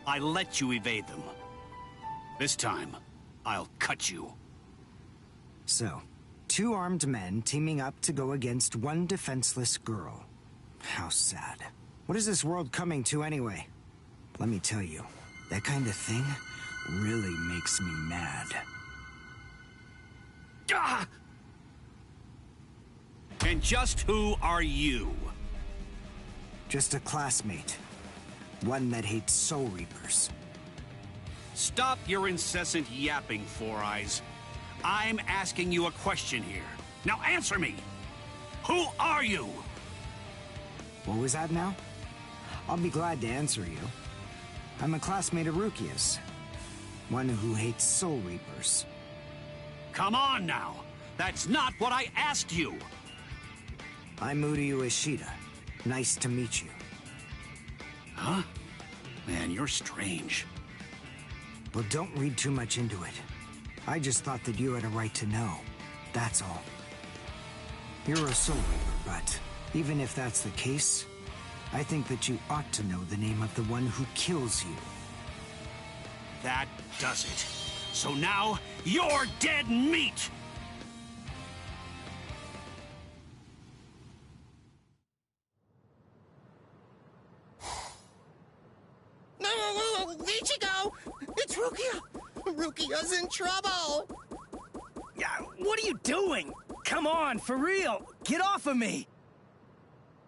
Speaker 10: I let you evade them. This time, I'll cut you.
Speaker 9: So, two armed men teaming up to go against one defenseless girl. How sad. What is this world coming to anyway? Let me tell you, that kind of thing really makes me mad.
Speaker 10: Ah! And just who are you?
Speaker 9: Just a classmate. One that hates Soul Reapers.
Speaker 10: Stop your incessant yapping, Four Eyes. I'm asking you a question here. Now answer me! Who are you?
Speaker 9: What was that now? I'll be glad to answer you. I'm a classmate of Rukia's. One who hates Soul Reapers.
Speaker 10: Come on now! That's not what I asked you!
Speaker 9: I'm Uryu Ishida. Nice to meet you.
Speaker 10: Huh? Man, you're strange.
Speaker 9: Well, don't read too much into it. I just thought that you had a right to know. That's all. You're a Soul Reaper, but even if that's the case, I think that you ought to know the name of the one who kills you.
Speaker 10: That does it. So now, you're dead meat!
Speaker 5: No, Ichigo! It's Rukia! Rukia's in trouble!
Speaker 12: Yeah, what are you doing? Come on, for real! Get off of me!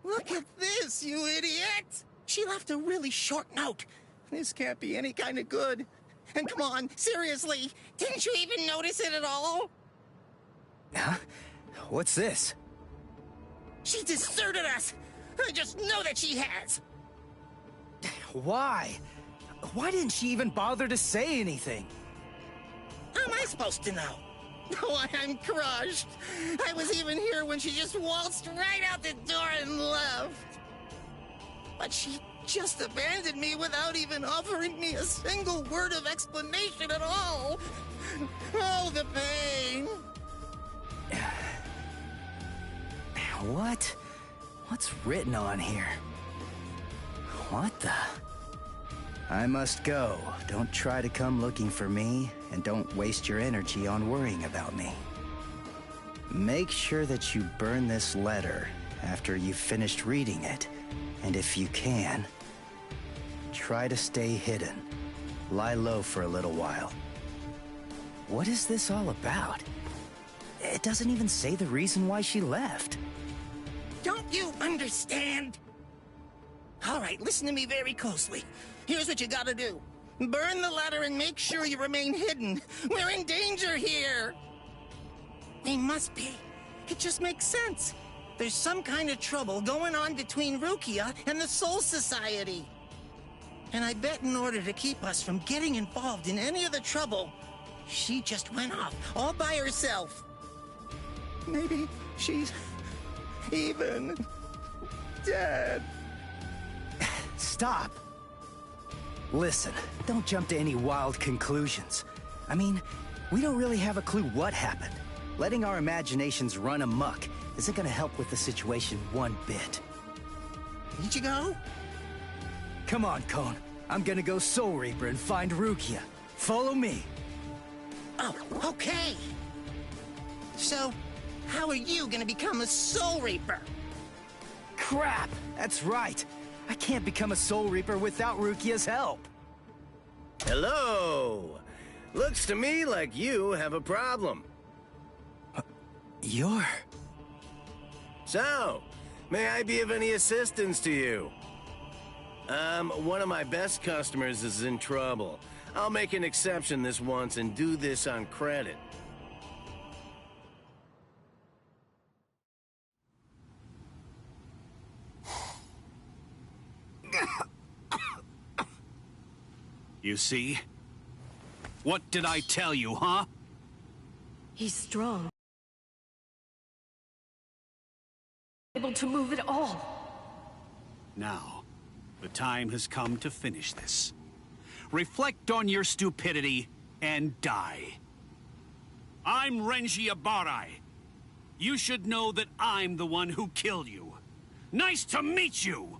Speaker 5: Look at this, you idiot! She left a really short note. This can't be any kind of good. And come on, seriously, didn't you even notice it at all?
Speaker 12: Huh? What's this?
Speaker 5: She deserted us! I just know that she has!
Speaker 12: Why? Why didn't she even bother to say anything?
Speaker 5: How am I supposed to know? Oh, I'm crushed. I was even here when she just waltzed right out the door and left. But she just abandoned me without even offering me a single word of explanation at all. Oh, the pain.
Speaker 12: What? What's written on here? What the? I must go. Don't try to come looking for me, and don't waste your energy on worrying about me. Make sure that you burn this letter after you've finished reading it, and if you can, try to stay hidden. Lie low for a little while. What is this all about? It doesn't even say the reason why she left.
Speaker 5: Don't you understand? All right, listen to me very closely. Here's what you gotta do. Burn the letter and make sure you remain hidden. We're in danger here. They must be. It just makes sense. There's some kind of trouble going on between Rukia and the Soul Society. And I bet in order to keep us from getting involved in any of the trouble, she just went off all by herself. Maybe she's even dead.
Speaker 12: Stop. Listen, don't jump to any wild conclusions. I mean, we don't really have a clue what happened. Letting our imaginations run amok isn't gonna help with the situation one bit.
Speaker 5: Ichigo?
Speaker 12: Come on, Kon. I'm gonna go Soul Reaper and find Rukia. Follow me.
Speaker 5: Oh, okay. So, how are you gonna become a Soul Reaper?
Speaker 12: Crap! That's right. I can't become a Soul Reaper without Rukia's help.
Speaker 7: Hello! Looks to me like you have a problem.
Speaker 12: You're...
Speaker 7: So, may I be of any assistance to you? One of my best customers is in trouble. I'll make an exception this once and do this on credit.
Speaker 10: You see? What did I tell you, huh?
Speaker 3: He's strong. Able to move at all.
Speaker 10: Now, the time has come to finish this. Reflect on your stupidity and die. I'm Renji Abarai. You should know that I'm the one who killed you. Nice to meet you!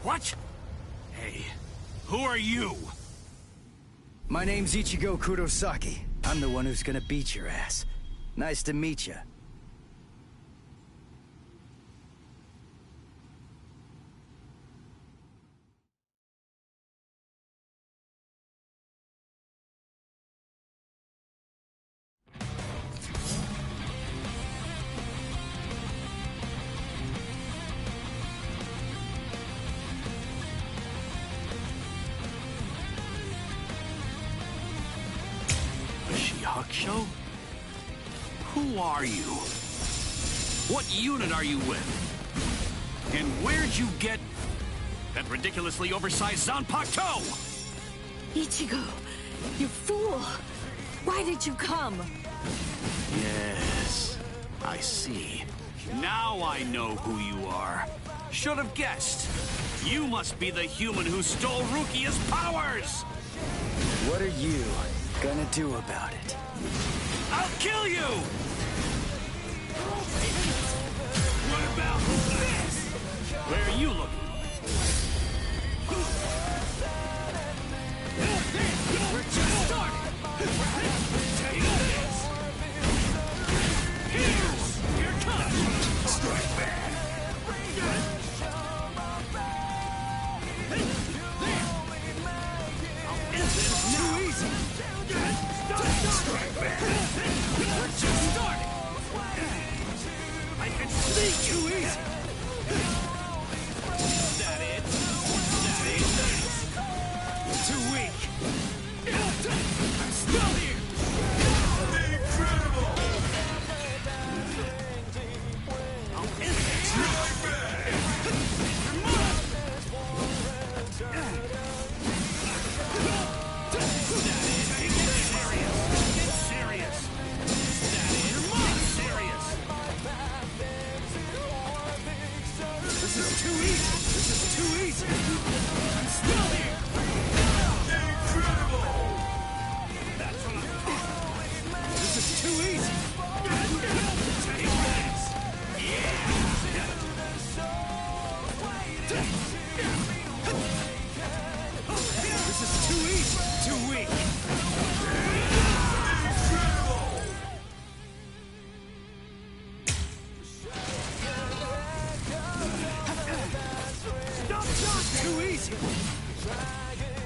Speaker 10: What? Hey, who are you?
Speaker 12: My name's Ichigo Kurosaki. I'm the one who's gonna beat your ass. Nice to meet you.
Speaker 10: talk show? Who are you? What unit are you with? And where'd you get that ridiculously oversized Zanpakuto?
Speaker 3: Ichigo, you fool! Why did you come?
Speaker 10: Yes, I see. Now I know who you are. Should have guessed. You must be the human who stole Rukia's powers!
Speaker 12: What are you gonna do about it?
Speaker 10: I'll kill you! What about this? Where are you looking? We're just starting! Take this! Here it comes! Strike back! It's too easy! Strike back! We're just starting! I can see too easy! That it? That it? Too weak! I'm still here! Incredible! I'll end it! Strike back! Get serious! That is serious! This is too easy! This is too easy! I'm still here! Incredible! That's what I'm talking about! This is too easy! Take this! This is too easy! Too weak! Stop! Too easy!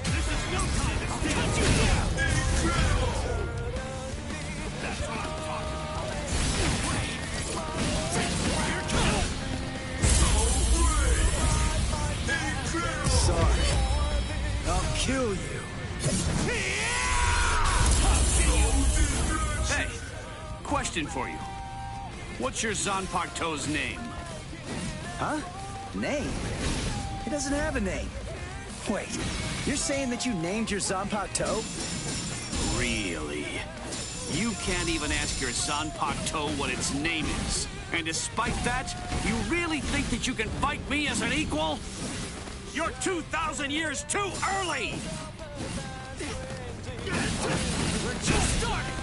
Speaker 10: This is no time to stand you down! Incredible! That's what I'm talking about! Here it comes! So great! Incredible!
Speaker 12: Sorry. I'll kill you.
Speaker 10: Hey, question for you. What's your Zanpakuto's name?
Speaker 12: Huh? Name? It doesn't have a name. Wait, you're saying that you named your Zanpakuto?
Speaker 10: Really? You can't even ask your Zanpakuto what its name is. And despite that, you really think that you can fight me as an equal? You're 2,000 years too early! We're just starting!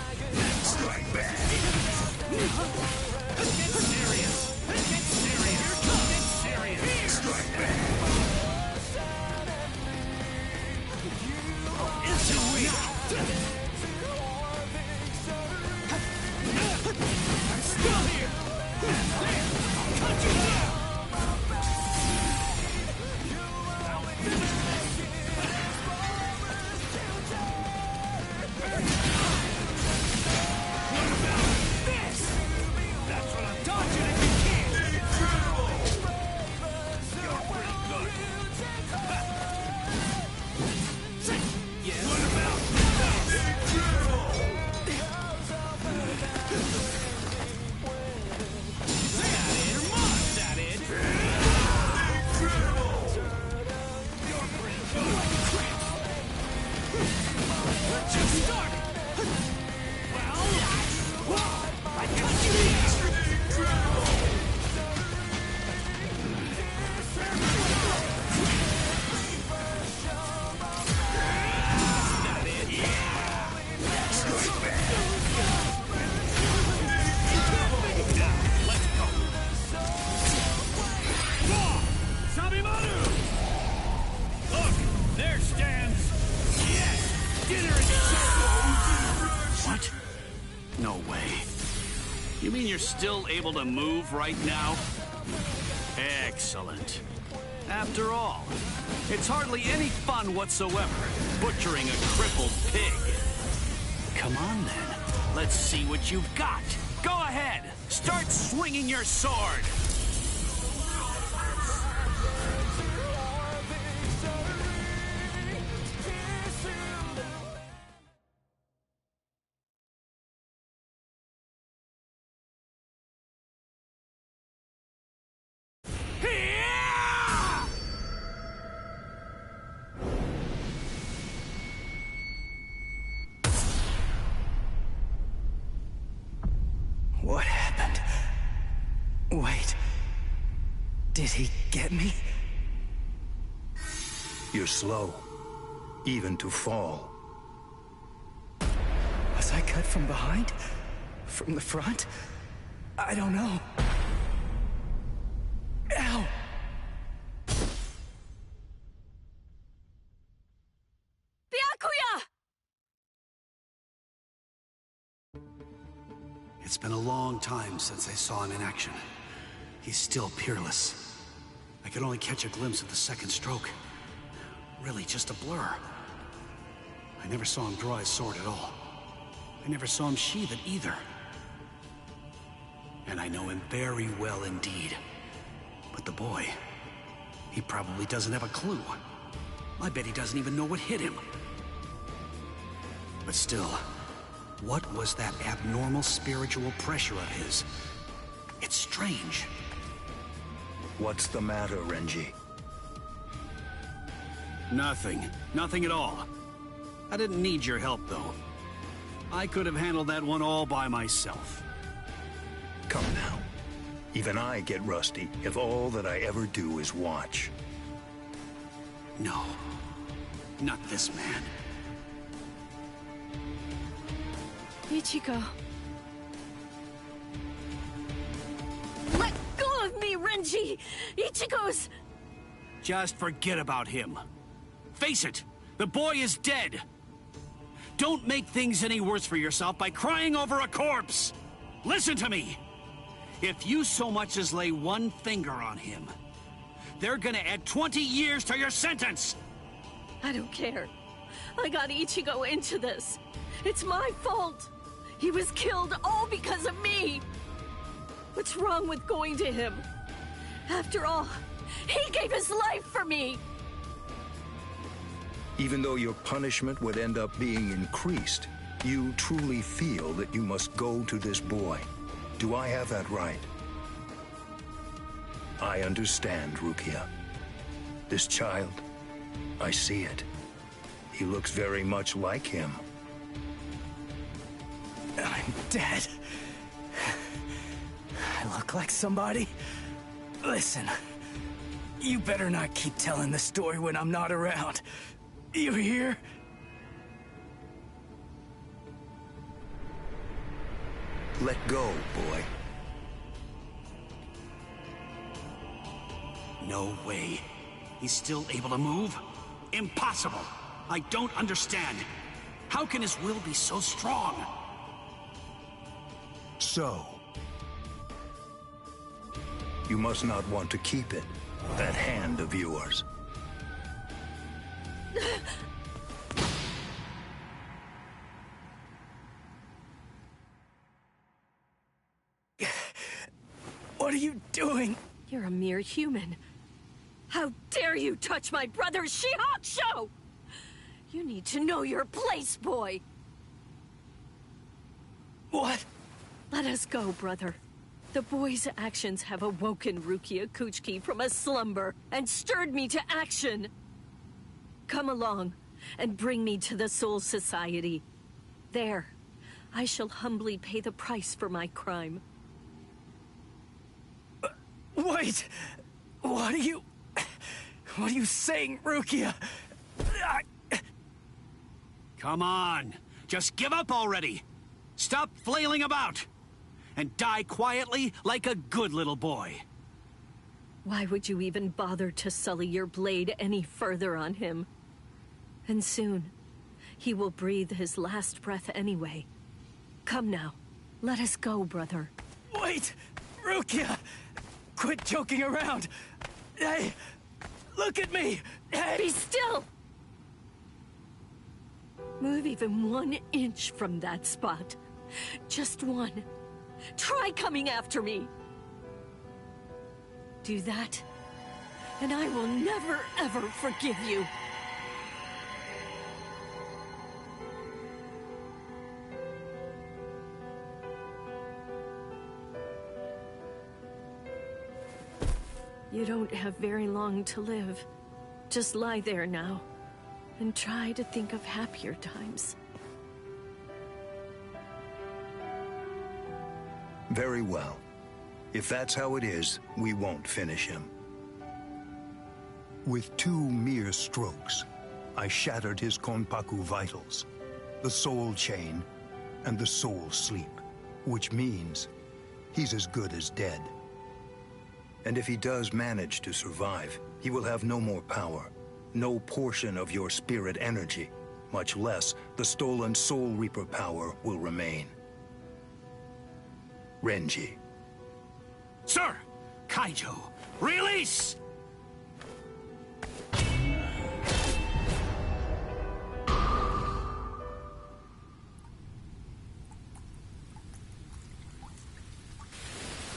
Speaker 10: Strike back! Get serious! Get serious! Get serious! Strike back! It's too weak! I'm still here! I'll cut you down! No way. You mean you're still able to move right now? Excellent. After all, it's hardly any fun whatsoever, butchering a crippled pig. Come on then, let's see what you've got. Go ahead, start swinging your sword.
Speaker 9: Wait. Did he get me?
Speaker 8: You're slow, even to fall.
Speaker 9: Was I cut from behind? From the front? I don't know. Ow!
Speaker 3: Byakuya!
Speaker 10: It's been a long time since I saw him in action. He's still peerless. I could only catch a glimpse of the second stroke. Really just a blur. I never saw him draw his sword at all. I never saw him sheathe it either. And I know him very well indeed. But the boy, he probably doesn't have a clue. I bet he doesn't even know what hit him. But still, what was that abnormal spiritual pressure of his? It's strange.
Speaker 8: What's the matter, Renji?
Speaker 10: Nothing. Nothing at all. I didn't need your help, though. I could have handled that one all by myself.
Speaker 8: Come now. Even I get rusty if all that I ever do is watch.
Speaker 10: No. Not this man.
Speaker 3: Ichigo. Let go of me, Renji! Ichigo's...
Speaker 10: Just forget about him. Face it, the boy is dead. Don't make things any worse for yourself by crying over a corpse. Listen to me. If you so much as lay one finger on him, they're gonna add 20 years to your sentence.
Speaker 3: I don't care. I got Ichigo into this. It's my fault. He was killed all because of me. What's wrong with going to him? After all, he gave his life for me.
Speaker 8: Even though your punishment would end up being increased, you truly feel that you must go to this boy. Do I have that right? I understand, Rukia. This child, I see it. He looks very much like him.
Speaker 9: I'm dead. I look like somebody? Listen, you better not keep telling the story when I'm not around. You hear?
Speaker 8: Let go, boy.
Speaker 10: No way. He's still able to move? Impossible. I don't understand. How can his will be so strong?
Speaker 8: So, you must not want to keep it, that hand of yours.
Speaker 9: What are you doing?
Speaker 3: You're a mere human. How dare you touch my brother Shihakusho! You need to know your place, boy!
Speaker 9: What?
Speaker 3: Let us go, brother. The boy's actions have awoken Rukia Kuchiki from a slumber and stirred me to action. Come along and bring me to the Soul Society. There, I shall humbly pay the price for my crime.
Speaker 9: Wait! What are you saying, Rukia?
Speaker 10: Come on, just give up already. Stop flailing about. And die quietly like a good little boy.
Speaker 3: Why would you even bother to sully your blade any further on him? And soon, he will breathe his last breath anyway. Come now, let us go, brother.
Speaker 9: Wait! Rukia! Quit joking around! Hey! Look at me! Hey!
Speaker 3: Be still! Move even 1 inch from that spot. Just one. Try coming after me. Do that, and I will never, ever forgive you. You don't have very long to live. Just lie there now, and try to think of happier times.
Speaker 8: Very well.
Speaker 13: If that's how it is, we won't finish him. With 2 mere strokes, I shattered his Konpaku vitals, the soul chain, and the soul sleep, which means he's as good as dead. And if he does manage to survive, he will have no more power, no portion of your spirit energy, much less the stolen Soul Reaper power will remain. Renji.
Speaker 10: Sir! Kaijo, release!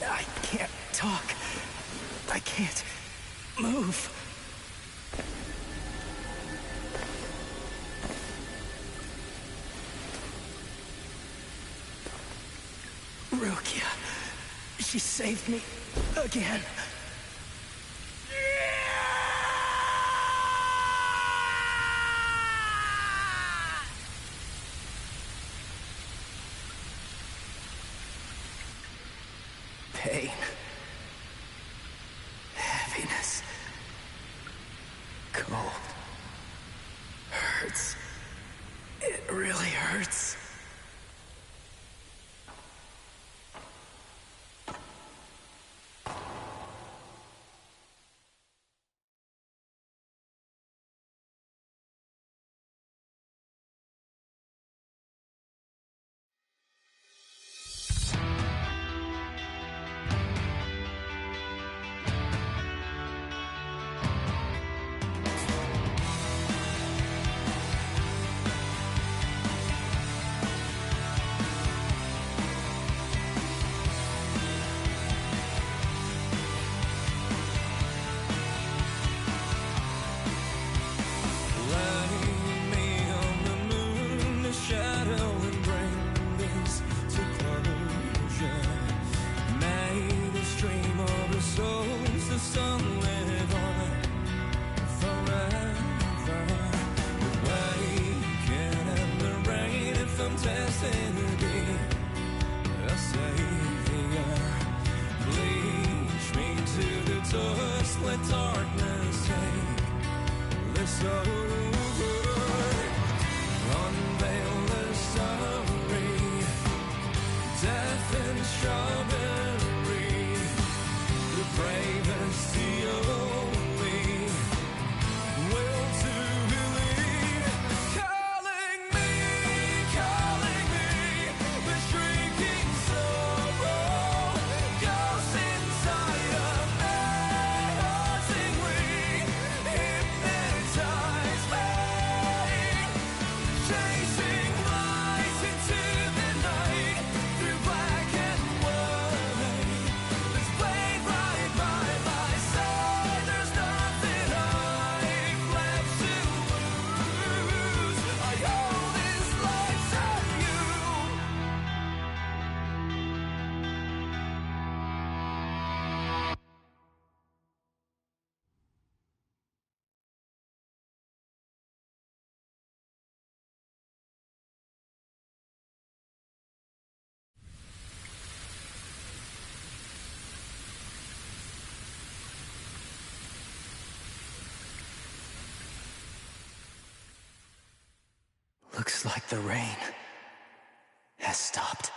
Speaker 1: I can't talk. I can't move. Rukia. She saved me again. Pain. Heaviness. Cold. Hurts. It really hurts. Looks like the rain has stopped.